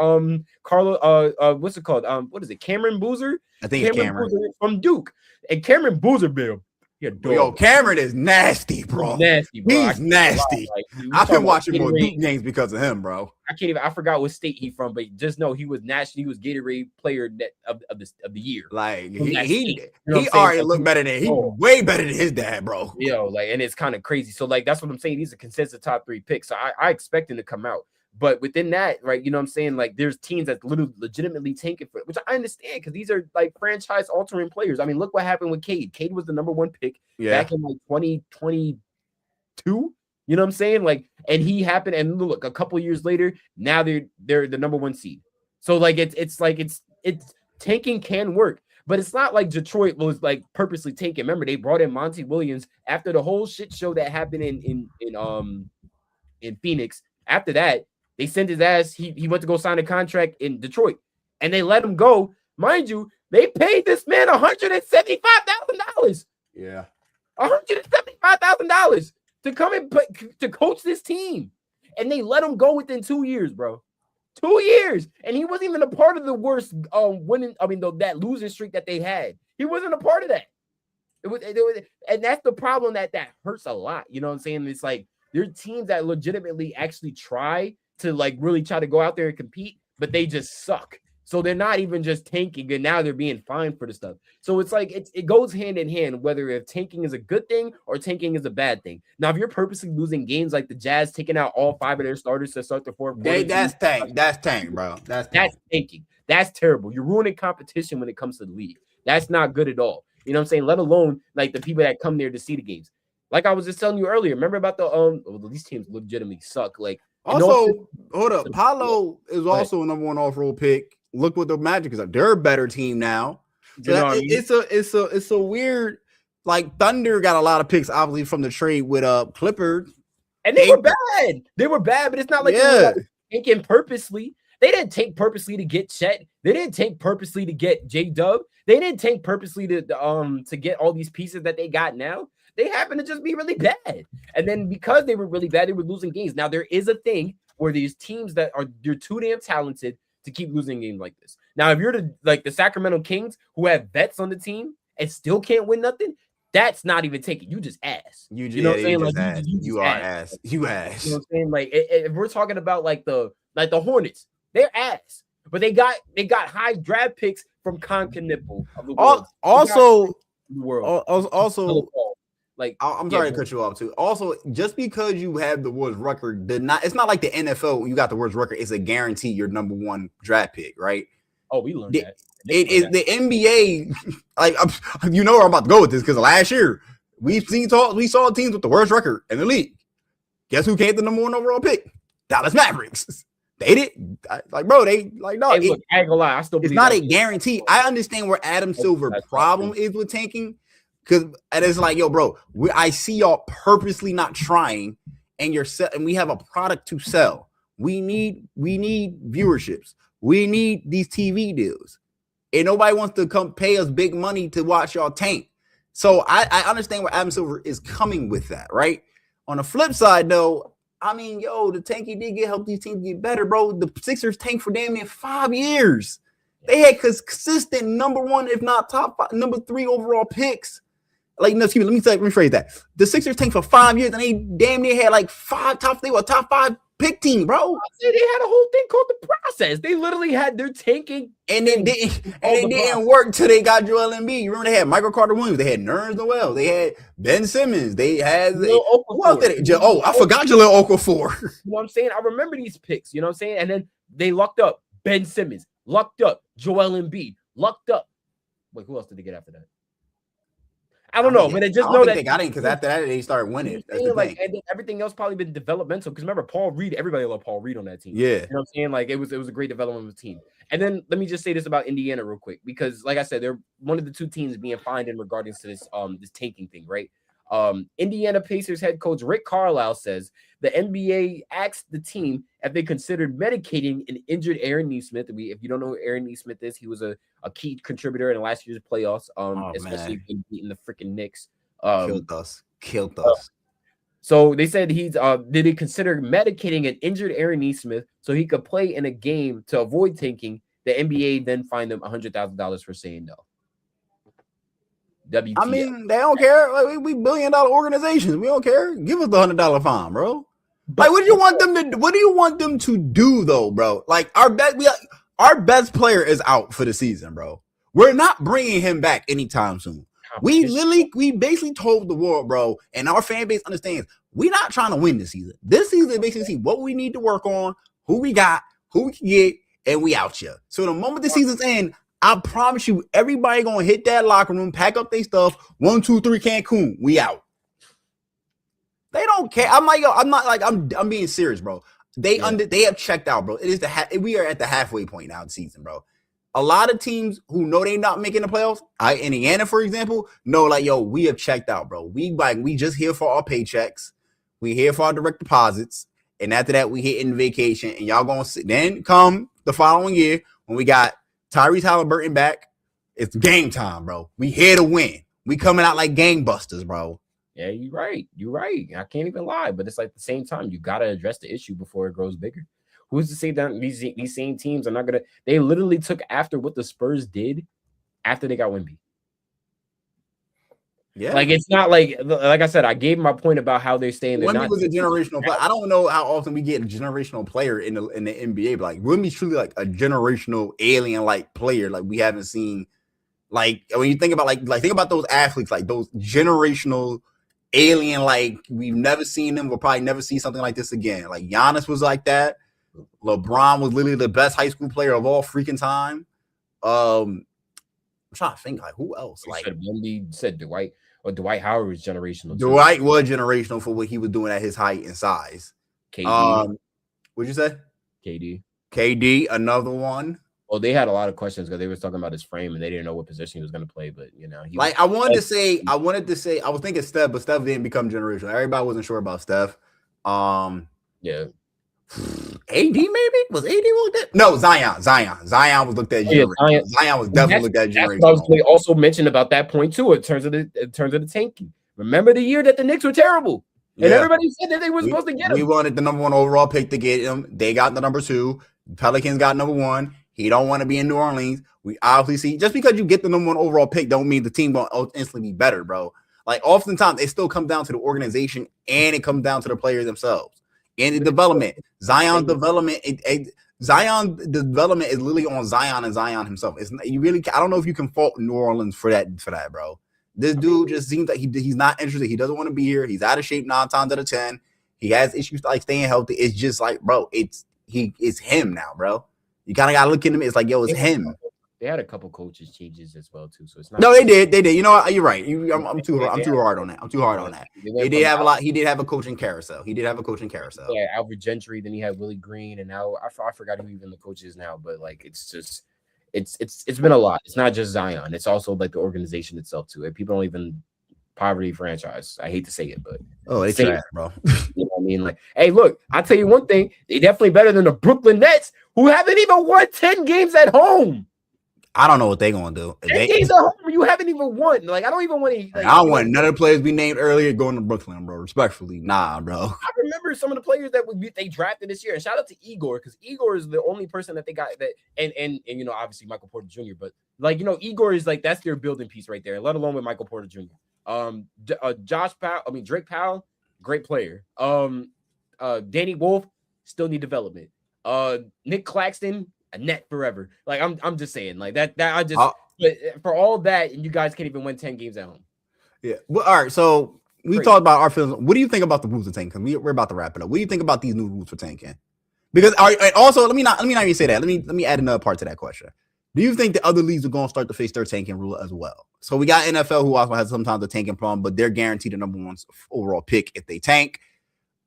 Speaker 2: Carlo, what's it called? What is it? Cameron Boozer?
Speaker 3: I think it's Cameron
Speaker 2: Boozer from Duke. And Cameron Boozer, Bill.
Speaker 3: Yo, Cameron is nasty, bro.
Speaker 2: Nasty, bro.
Speaker 3: He's nasty. I've been watching more Duke games because of him, bro.
Speaker 2: I forgot what state he's from, but just know he was national. He was Gatorade player of the year.
Speaker 3: Like
Speaker 2: he
Speaker 3: already looked better than way better than his dad, bro.
Speaker 2: Yo, like, and it's kind of crazy. So like that's what I'm saying. He's a consensus top 3 pick. So I expect him to come out. But within that, right, you know what I'm saying? Like, there's teams that legitimately tanking for it, which I understand because these are like franchise altering players. I mean, look what happened with Cade. Cade was the #1 pick back in like 2022. You know what I'm saying? Like, and he happened, and look, a couple years later, now they're the #1 seed. So like it's tanking can work, but it's not like Detroit was like purposely tanking. Remember, they brought in Monty Williams after the whole shit show that happened in Phoenix. After that, they sent his ass. He went to go sign a contract in Detroit, and they let him go. Mind you, they paid this man $175,000.
Speaker 3: Yeah,
Speaker 2: $175,000 to come and to coach this team, and they let him go within 2 years, bro. 2 years, and he wasn't even a part of the worst winning. I mean, that losing streak that they had. He wasn't a part of that. It was, and that's the problem that hurts a lot. You know what I'm saying? It's like there are teams that legitimately actually try to like really try to go out there and compete, but they just suck. So they're not even just tanking, and now they're being fined for the stuff. So it's like it goes hand in hand, whether if tanking is a good thing or tanking is a bad thing. Now, if you're purposely losing games like the Jazz taking out all 5 of their starters to start the 4th quarter,
Speaker 3: that's tank, bro. That's
Speaker 2: tanking. That's terrible. You're ruining competition when it comes to the league. That's not good at all. You know what I'm saying? Let alone like the people that come there to see the games. Like I was just telling you earlier, remember about these teams legitimately suck. Like
Speaker 3: also, hold up, Paolo is also a #1 off-road pick. Look what the Magic is. They're a better team now. So you know it's a weird, like Thunder got a lot of picks obviously from the trade with Clippard.
Speaker 2: And they were bad. They were bad, but it's not like they were taking purposely. They didn't take purposely to get Chet. They didn't take purposely to get J-Dub. They didn't take purposely to get all these pieces that they got now. They happen to just be really bad. And then because they were really bad, they were losing games. Now there is a thing where these teams you're too damn talented to keep losing games like this. Now, if you're the Sacramento Kings who have vets on the team and still can't win nothing, that's not even taking. You just ass. You know what I'm saying? Like
Speaker 3: you are ass. You ass.
Speaker 2: You know what I'm saying? Like if we're talking about like the Hornets, they're ass. But they got high draft picks from Kon Knueppel of the world.
Speaker 3: Also, like I'm sorry to cut you off too. Also, just because you have the worst record, it's not like the NFL when you got the worst record, it's a guarantee you're #1 draft pick, right?
Speaker 2: Oh, we learned that.
Speaker 3: It is the NBA. Like you know where I'm about to go with this because last year we saw teams with the worst record in the league. Guess who came the #1 overall pick? Dallas Mavericks. They did like, bro. They like no.
Speaker 2: Hey, look, I ain't gonna lie. I still
Speaker 3: it's not a guarantee. I understand where Adam Silver's problem is with tanking. Because it's like, yo, bro, I see y'all purposely not trying, and and we have a product to sell. We need viewerships. We need these TV deals. And nobody wants to come pay us big money to watch y'all tank. So I understand where Adam Silver is coming with that, right? On the flip side, though, I mean, the tanking did help these teams get better, bro. The Sixers tanked for damn near 5 years. They had consistent number one, if not top five, number 3 overall picks. Like, no, excuse me, let me rephrase that. The Sixers tanked for 5 years, and they damn near had like they were a top 5 pick team, bro.
Speaker 2: They had a whole thing called the process. They literally had their tanking,
Speaker 3: and then didn't work until they got Joel Embiid. You remember they had Michael Carter Williams, they had Nerlens Noel, they had Ben Simmons, they had who else did it? I forgot Jahlil Okafor.
Speaker 2: You know what I'm saying? I remember these picks. You know what I'm saying? And then they lucked up Ben Simmons, lucked up Joel Embiid, lucked up. Wait, who else did they get after that? I don't know, but I just know that
Speaker 3: they got it because after that they started winning. That's the thing.
Speaker 2: And then everything else probably been developmental. Because remember, Paul Reed, everybody loved Paul Reed on that team.
Speaker 3: Yeah,
Speaker 2: you know what I'm saying? Like it was a great development of the team. And then let me just say this about Indiana real quick, because like I said, they're one of the 2 teams being fined in regards to this this tanking thing, right? Indiana Pacers head coach Rick Carlisle says the NBA asked the team if they considered medicating an injured Aaron Nesmith. If you don't know who Aaron Nesmith is, he was a key contributor in last year's playoffs, especially beating the freaking Knicks.
Speaker 3: Killed us.
Speaker 2: So they said did he consider medicating an injured Aaron Nesmith so he could play in a game to avoid tanking? The NBA then fined him $100,000 for saying no. WTF.
Speaker 3: I mean, they don't care. Like, we $1 billion organizations. We don't care. Give us the $100 fine, bro. Like, what do you want them to do though, bro? Like our best player is out for the season, bro. We're not bringing him back anytime soon. We basically told the world, bro, and our fan base understands we're not trying to win this season. This season is basically see what we need to work on, who we got, who we can get, and we out here. So the moment the season's end, I promise you, everybody gonna hit that locker room, pack up their stuff. 1, 2, 3, Cancun. We out. They don't care. I'm being serious, bro. They have checked out, bro. It is we are at the halfway point now of the season, bro. A lot of teams who know they're not making the playoffs, Indiana, for example, know like, we have checked out, bro. We just here for our paychecks. We here for our direct deposits. And after that, we hitting vacation. And y'all gonna then come the following year when we got Tyrese Halliburton back. It's game time, bro. We here to win. We coming out like gangbusters, bro.
Speaker 2: Yeah, you're right. You're right. I can't even lie. But it's like at the same time, you gotta address the issue before it grows bigger. Who's to say that these same teams are not gonna? They literally took after what the Spurs did after they got Wemby.
Speaker 3: Yeah,
Speaker 2: like it's not like I said, I gave my point about how they're staying.
Speaker 3: Wemby was a generational player. I don't know how often we get a generational player in the NBA, but like Wemby's truly like a generational alien like player. Like we haven't seen. Like when you think about think about those athletes, like those generational alien. Like we've never seen them. We'll probably never see something like this again. Like Giannis was like that. LeBron was literally the best high school player of all freaking time. I'm trying to think like who else. Like
Speaker 2: Wemby said Dwight Howard was generational.
Speaker 3: Dwight was generational for what he was doing at his height and size.
Speaker 2: KD.
Speaker 3: What'd you say?
Speaker 2: KD,
Speaker 3: another one.
Speaker 2: Well, they had a lot of questions because they were talking about his frame and they didn't know what position he was going to play. But
Speaker 3: I wanted to say, I was thinking Steph, but Steph didn't become generational. Everybody wasn't sure about Steph.
Speaker 2: Yeah.
Speaker 3: AD maybe was AD looked at? No, Zion was looked at. Yeah, Zion was definitely looked at generational.
Speaker 2: I was also mentioned about that point too in terms of the tanking. Remember the year that the Knicks were terrible, and everybody said that they were supposed to get him.
Speaker 3: We wanted the number 1 overall pick to get him. They got the number 2. Pelicans got number 1. He don't want to be in New Orleans. We obviously see just because you get the number 1 overall pick don't mean the team won't instantly be better, bro. Like oftentimes it still comes down to the organization and it comes down to the players themselves. And the development, Zion's development, Zion's development is literally on Zion and Zion himself. It's you really, I don't know if you can fault New Orleans for that, bro. This dude just seems like he's not interested. He doesn't want to be here. He's out of shape 9 times out of 10. He has issues like staying healthy. It's just like, bro, it's him now, bro. You kind of gotta look at him. It's like, it's him.
Speaker 2: They had a couple coaches changes as well too, so it's not.
Speaker 3: No, they did. You know what? You're right. I'm too hard on that. He did have a lot. He did have a coaching carousel. Yeah,
Speaker 2: Albert Gentry. Then he had Willie Green, and now I forgot who even the coach is now. But like, it's just it's been a lot. It's not just Zion. It's also like the organization itself too. People don't even poverty franchise. I hate to say it, but
Speaker 3: they trash, bro.
Speaker 2: You know what mean, like, hey, look, I'll tell you one thing. They definitely better than the Brooklyn Nets, who haven't even won 10 games at home.
Speaker 3: I don't know what they're gonna do.
Speaker 2: 10 games at home, you haven't even won. Like, I don't even want to. Like,
Speaker 3: I don't want none of the players we named earlier going to Brooklyn, bro. Respectfully, nah, bro.
Speaker 2: I remember some of the players that they drafted this year. And shout out to Igor, because Igor is the only person that they got that, and you know, obviously Michael Porter Jr. But like, you know, Igor is like, that's their building piece right there. Let alone with Michael Porter Jr. Drake Powell, great player. Danny Wolf still need development. Nick Claxton, a net forever. Like, I'm just saying, like that I just but for all that, and you guys can't even win 10 games at home.
Speaker 3: Yeah. Well, all right. So we talked about our feelings. What do you think about the rules of tanking? We're about to wrap it up. What do you think about these new rules for tanking? Because also, let me not even say that. Let me add another part to that question. Do you think the other leagues are going to start to face their tanking rule as well? So we got NFL, who also has sometimes a tanking problem, but they're guaranteed the number one overall pick if they tank.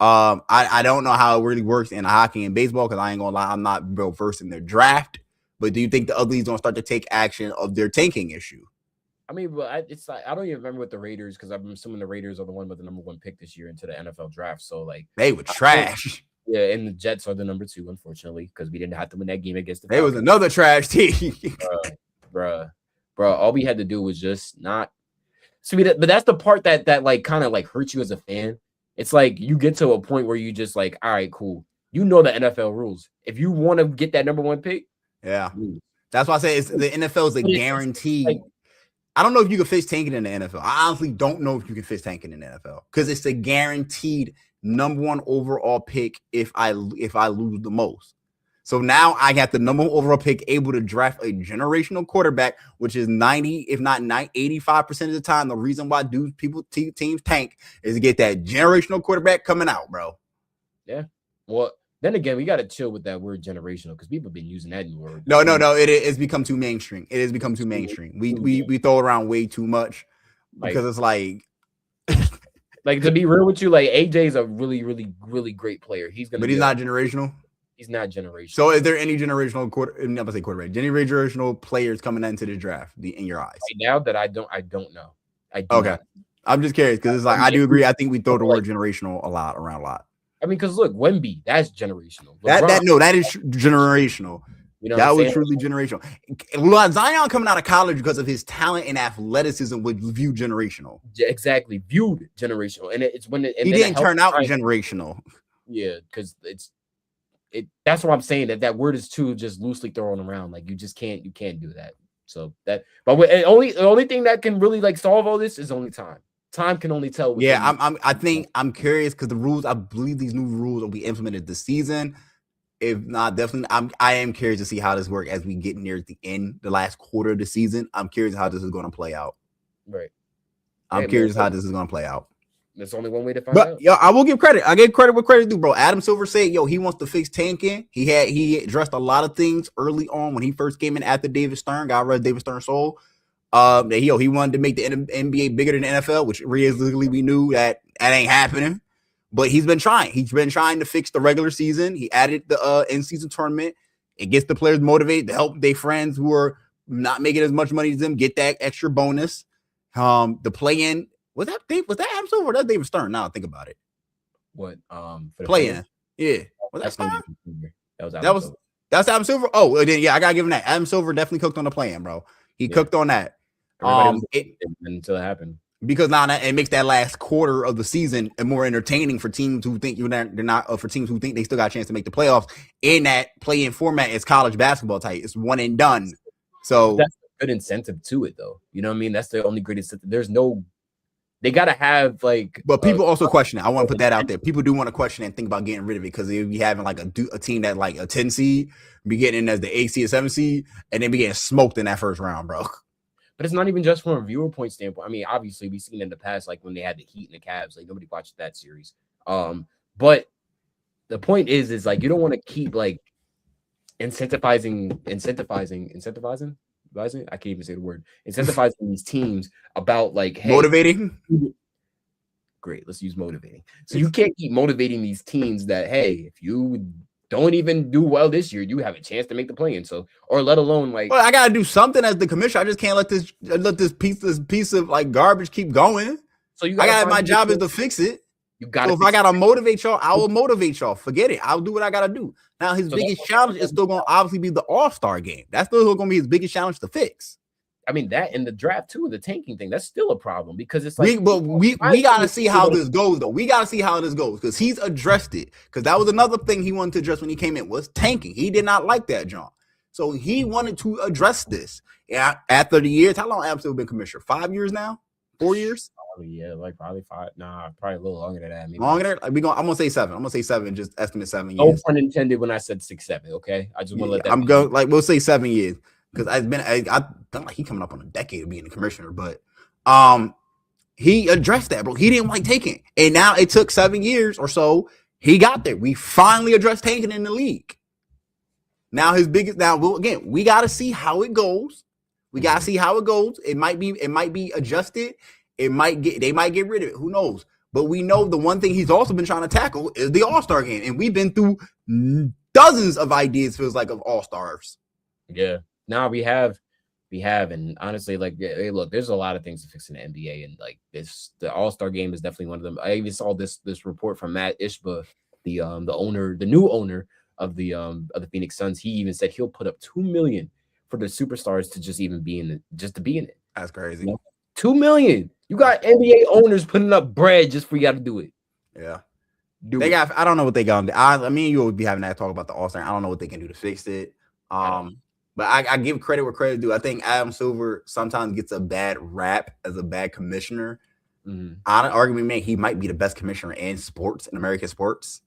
Speaker 3: I don't know how it really works in hockey and baseball, because I ain't gonna lie, I'm not real versed in their draft. But do you think the other leagues gonna start to take action of their tanking issue?
Speaker 2: I mean, but it's like, I don't even remember what the Raiders, because I'm assuming the Raiders are the one with the number one pick this year into the NFL draft. So like,
Speaker 3: they were trash.
Speaker 2: Yeah, and the Jets are the number 2, unfortunately, because we didn't have to win that game against the
Speaker 3: Falcons. It was another trash team.
Speaker 2: Bruh. All we had to do was just not see that. But that's the part that like kind of like hurts you as a fan. It's like you get to a point where you just like, all right, cool. You know the NFL rules. If you want to get that number one pick,
Speaker 3: yeah, that's why I say the NFL is a guarantee. Like, I don't know if you can fix tanking in the NFL. I honestly don't know if you can fix tanking in the NFL, because it's a guaranteed number one overall pick if I lose the most. So now I got the number one overall pick, able to draft a generational quarterback, which is 90, if not 85% of the time. The reason why teams tank is to get that generational quarterback coming out, bro.
Speaker 2: Yeah. Well, then again, we got to chill with that word generational, because people have been using that new word.
Speaker 3: No. It's become too mainstream. It has become too mainstream. We throw it around way too much, because it's like.
Speaker 2: Like, to be real with you, like, AJ is a really, really, really great player. He's
Speaker 3: not generational.
Speaker 2: He's not generational.
Speaker 3: So, is there any generational generational players coming into the draft in your eyes?
Speaker 2: Right now that I don't know.
Speaker 3: Okay, not. I'm just curious, because it's like, I do agree. I think we throw the word generational around a lot.
Speaker 2: I mean, because look, Wemby, that's generational.
Speaker 3: That is generational.
Speaker 2: You know,
Speaker 3: that was truly generational. Zion coming out of college because of his talent and athleticism was viewed generational.
Speaker 2: Exactly, viewed generational, and it's when
Speaker 3: he didn't turn out generational.
Speaker 2: Yeah, because that's what I'm saying. That word is too just loosely thrown around. Like, you can't do that. So the only thing that can really like solve all this is only time. Time can only tell.
Speaker 3: Yeah, I'm curious, because the rules, I believe these new rules will be implemented this season. If not, definitely, I am curious to see how this works as we get near the last quarter of the season. I'm curious how this is going to play out.
Speaker 2: Right.
Speaker 3: I'm curious how this is going to play out.
Speaker 2: There's only one way to find out.
Speaker 3: Yeah, I will give credit. I give credit where credit due, bro. Adam Silver said, he wants to fix tanking. He addressed a lot of things early on when he first came in after David Stern. God rest David Stern's soul. He wanted to make the NBA bigger than the NFL, which realistically we knew that ain't happening. But he's been trying. He's been trying to fix the regular season. He added the in-season tournament. It gets the players motivated to help their friends who are not making as much money as them get that extra bonus. The play-in, was that Adam Silver or that's David Stern? Now I think about it.
Speaker 2: What? For the
Speaker 3: play-in. Yeah.
Speaker 2: Was that
Speaker 3: That's Adam Silver. Oh, then yeah, I gotta give him that. Adam Silver definitely cooked on the play-in, bro. He cooked on that.
Speaker 2: Until it happened.
Speaker 3: Because now it makes that last quarter of the season more entertaining for teams who think for teams who think they still got a chance to make the playoffs. In that play-in format, it's college basketball type. It's one and done. So
Speaker 2: that's a good incentive to it, though. You know what I mean? That's the only great incentive. They gotta have like.
Speaker 3: But people also question it. I want to put that out there. People do want to question it and think about getting rid of it, because they'll be having like a team that like a 10 seed, be getting in as the 8 seed or 7 seed, and then be getting smoked in that first round, bro.
Speaker 2: But it's not even just from a viewer point standpoint. I mean, obviously we've seen in the past, like when they had the Heat and the Cavs, like nobody watched that series. But the point is like you don't want to keep like incentivizing. I can't even say the word. Incentivizing these teams about like, hey,
Speaker 3: motivating.
Speaker 2: Great, let's use motivating. So you can't keep motivating these teams that, hey, if you don't even do well this year, you have a chance to make the play-in. So, or let alone like,
Speaker 3: well, I gotta do something as the commissioner. I just can't let this piece of like garbage keep going.
Speaker 2: So
Speaker 3: my job is to fix it.
Speaker 2: You got.
Speaker 3: So if I gotta motivate y'all, I will motivate y'all. Forget it. I'll do what I gotta do. Now his biggest challenge is still gonna obviously be the All-Star game. That's still gonna be his biggest challenge to fix.
Speaker 2: I mean, that in the draft too, the tanking thing, that's still a problem because it's like
Speaker 3: we gotta see how this goes though. We gotta see how this goes because he's addressed it. Because that was another thing he wanted to address when he came in was tanking. He did not like that, John. So he wanted to address this. Yeah, after the years, how long Adam Silver been commissioner? 5 years now? 4 years?
Speaker 2: Yeah, like probably 5. Nah, probably a little longer than that. Maybe
Speaker 3: longer? I'm gonna say 7. I'm gonna say 7. Just estimate 7 years.
Speaker 2: No pun intended when I said 6, 7. Okay, I just want to let that.
Speaker 3: I'm going like we'll say 7 years because I don't like he coming up on a decade of being a commissioner, but he addressed that, bro. He didn't like taking, and now it took 7 years or so. He got there. We finally addressed tanking in the league. Now his biggest. Now again, we got to see how it goes. We got to see how it goes. It might be adjusted. They might get rid of it. Who knows? But we know the one thing he's also been trying to tackle is the All-Star game, and we've been through dozens of ideas. Feels like of All-Stars.
Speaker 2: Yeah. Now we have, and honestly, like, hey, look, there's a lot of things to fix in the NBA, and like the All-Star game is definitely one of them. I even saw this report from Matt Ishba, the new owner of the Phoenix Suns. He even said he'll put up $2 million for the superstars to just even be in it, just to be in it.
Speaker 3: That's crazy.
Speaker 2: You know? $2 million. You got NBA owners putting up bread just for you to do it.
Speaker 3: Yeah. I don't know what they got. I mean, you will be having that talk about the All-Star. I don't know what they can do to fix it. But I give credit where credit due. I think Adam Silver sometimes gets a bad rap as a bad commissioner. Mm-hmm. Argument made he might be the best commissioner in sports, in American sports.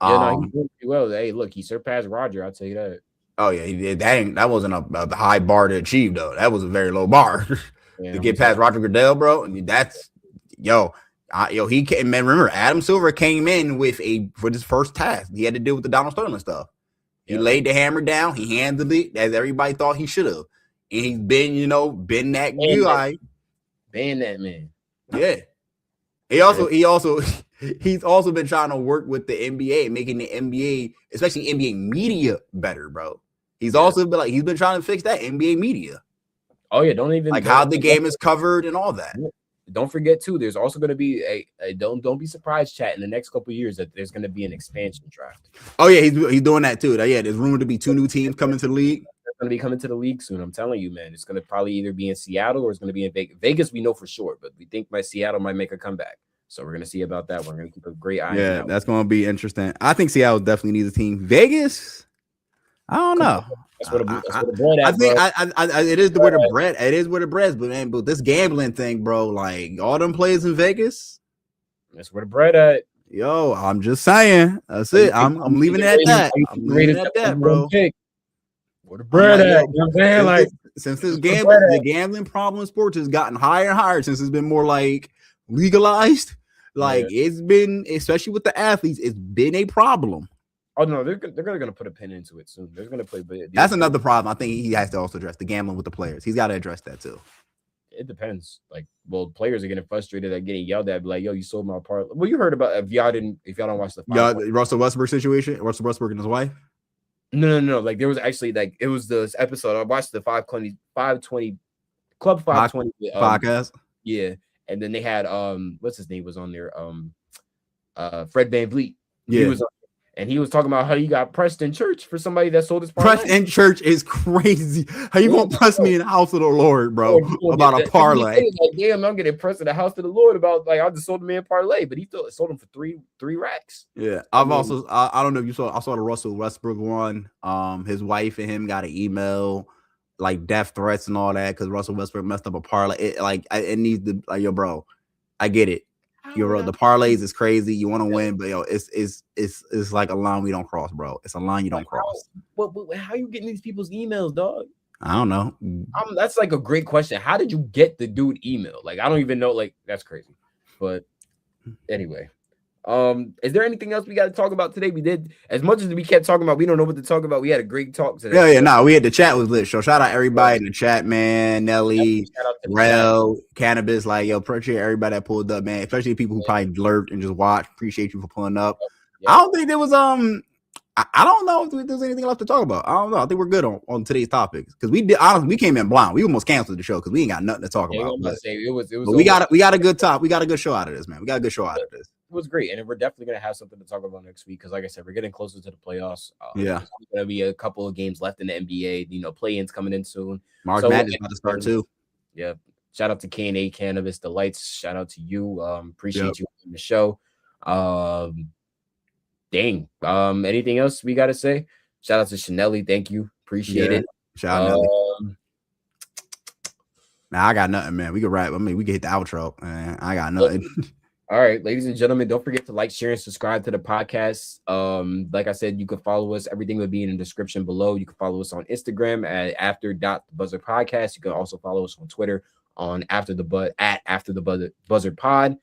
Speaker 2: Yeah, he's doing pretty well. Hey, look, he surpassed Roger. I'll tell you that.
Speaker 3: Oh yeah, he did. That wasn't a high bar to achieve though. That was a very low bar to get past Roger Goodell, bro. And that's he came. Man, remember Adam Silver came in for this first task. He had to deal with the Donald Sterling stuff. He laid the hammer down. He handled it as everybody thought he should have, and he's been that guy,
Speaker 2: been that man.
Speaker 3: Yeah. He's also been trying to work with the NBA, making the NBA, especially NBA media, better, bro. He's also been trying to fix that NBA media.
Speaker 2: Oh yeah, don't even
Speaker 3: how the game is covered and all that.
Speaker 2: Don't forget too. There's also going to be a don't be surprised, chat, in the next couple of years that there's going to be an expansion draft.
Speaker 3: Oh yeah, he's doing that too. Yeah, there's rumored to be 2 new teams coming to the league.
Speaker 2: It's going to be coming to the league soon. I'm telling you, man. It's going to probably either be in Seattle or it's going to be in Vegas. Vegas, we know for sure, but we think Seattle might make a comeback. So we're going to see about that. We're going to keep a great eye on that.
Speaker 3: Yeah, that's going to be interesting. I think Seattle definitely needs a team. Vegas, I don't know.
Speaker 2: That's where the bread at,
Speaker 3: I think it is where the bread. It is where the bread's, but this gambling thing, bro, like all them players in Vegas.
Speaker 2: That's where the bread at.
Speaker 3: Yo, I'm just saying. That's it. I'm leaving it at that. I'm leaving it at that, bro.
Speaker 2: Where the bread at? You know what I'm saying? Like
Speaker 3: since this the gambling problem in sports has gotten higher and higher since it's been more like legalized. Like it's been, especially with the athletes, it's been a problem.
Speaker 2: Oh no, they're gonna put a pin into it soon. They're gonna play.
Speaker 3: That's another problem. I think he has to also address the gambling with the players. He's got to address that too.
Speaker 2: It depends. Like, well, players are getting frustrated at getting yelled at. Be like, yo, you sold my parlay. Well, you heard about if y'all don't watch the
Speaker 3: Russell Westbrook situation. Russell Westbrook and his wife.
Speaker 2: No. Like there was actually it was this episode. I watched the 520 Club 520
Speaker 3: podcast.
Speaker 2: Yeah, and then they had what's his name was on there Fred VanVleet.
Speaker 3: Yeah.
Speaker 2: He was talking about how he got pressed in church for somebody that sold his parlay.
Speaker 3: Pressed in church is crazy. How you gonna press me in the house of the Lord, bro? About a parlay.
Speaker 2: Like, damn, I'm getting pressed in the house of the Lord about I just sold the man parlay, but he sold him for three racks.
Speaker 3: Yeah, I don't know if you saw. I saw the Russell Westbrook one. His wife and him got an email like death threats and all that because Russell Westbrook messed up a parlay. It needs to yo, bro. I get it. The parlays is crazy. You want to win, but it's like a line we don't cross, bro. It's a line you don't cross.
Speaker 2: But how are you getting these people's emails, dog?
Speaker 3: I don't know.
Speaker 2: That's like a great question. How did you get the dude email? Like, I don't even know. Like, that's crazy. But anyway, is there anything else we got to talk about today? We did as much as we kept talking about. We don't know what to talk about. We had a great talk today.
Speaker 3: Yeah. Nah, we had the chat was lit. So shout out everybody in the chat, man. Nelly, Rel, Cannabis. Like, yo, appreciate everybody that pulled up, man. Especially people who probably lurked and just watched. Appreciate you for pulling up. Yeah. I don't think there was I don't know if there's anything left to talk about. I don't know. I think we're good on today's topics because we came in blind. We almost canceled the show because we ain't got nothing to talk about. But we got a good top. We got a good show out of this, man. We got a good show out of this.
Speaker 2: was great, and we're definitely gonna have something to talk about next week because, like I said, we're getting closer to the playoffs.
Speaker 3: Yeah.
Speaker 2: There's gonna be a couple of games left in the NBA. You know, play-ins coming in soon.
Speaker 3: March Madness about to start too.
Speaker 2: Yeah. Shout out to K&A Cannabis Delights. Shout out to you. Appreciate you on the show. Anything else we gotta say? Shout out to Chanelli. Thank you. Appreciate it.
Speaker 3: Shout out Nelly. Nah, I got nothing, man. We can rap. I mean, we can hit the outro, man. I got nothing.
Speaker 2: All right, ladies and gentlemen, don't forget to like, share, and subscribe to the podcast. Like I said, you can follow us. Everything will be in the description below. You can follow us on Instagram at after.buzzer podcast. You can also follow us on Twitter on after the buzzer pod.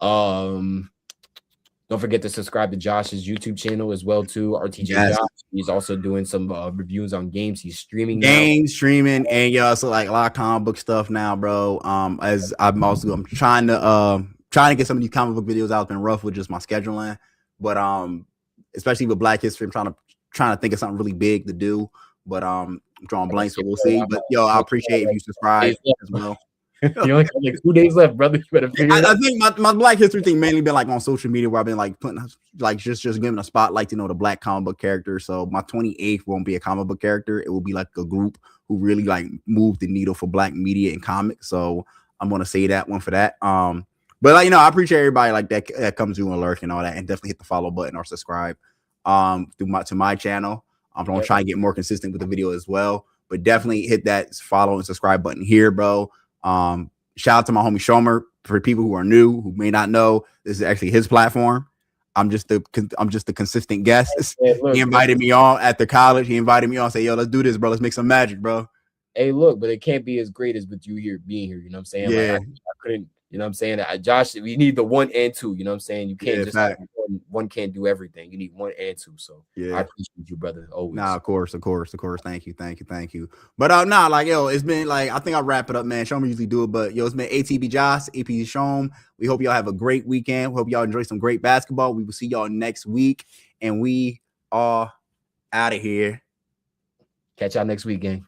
Speaker 2: Don't forget to subscribe to Josh's YouTube channel as well too. RTJ Josh. He's also doing some reviews on games. He's streaming
Speaker 3: streaming, and so like a lot of comic book stuff now, bro. As I'm trying to get some of these comic book videos out. It's been rough with just my scheduling, but especially with Black History, I'm trying to think of something really big to do. But I'm drawing blanks, so we'll see. But I appreciate if you subscribe as well.
Speaker 2: You only have like 2 days left, brother. You better figure it out.
Speaker 3: I think my Black History thing mainly been like on social media where I've been like putting like just giving a spotlight to the Black comic book character. So my 28th won't be a comic book character. It will be like a group who really like moved the needle for Black media and comics. So I'm gonna say that one for that. But I appreciate everybody like that comes through and lurk and all that, and definitely hit the follow button or subscribe to my channel. I'm gonna try and get more consistent with the video as well. But definitely hit that follow and subscribe button here, bro. Shout out to my homie Shomer. For people who are new, who may not know, this is actually his platform. I'm just the consistent guest. He invited me on at the college. He invited me on, say, yo, let's do this, bro. Let's make some magic, bro.
Speaker 2: Hey, look, but it can't be as great as with you being here. You know what I'm saying?
Speaker 3: Yeah.
Speaker 2: Like, I couldn't. You know what I'm saying? Josh, we need the 1 and 2. You know what I'm saying? You can't just one can't do everything. You need 1 and 2. So I appreciate you, brother. Always. Nah,
Speaker 3: of course. Thank you. But it's been like, I think I'll wrap it up, man. Show me usually do it, but it's been ATB Josh, AP Shom. We hope y'all have a great weekend. We hope y'all enjoy some great basketball. We will see y'all next week, and we are out of here.
Speaker 2: Catch y'all next week, gang.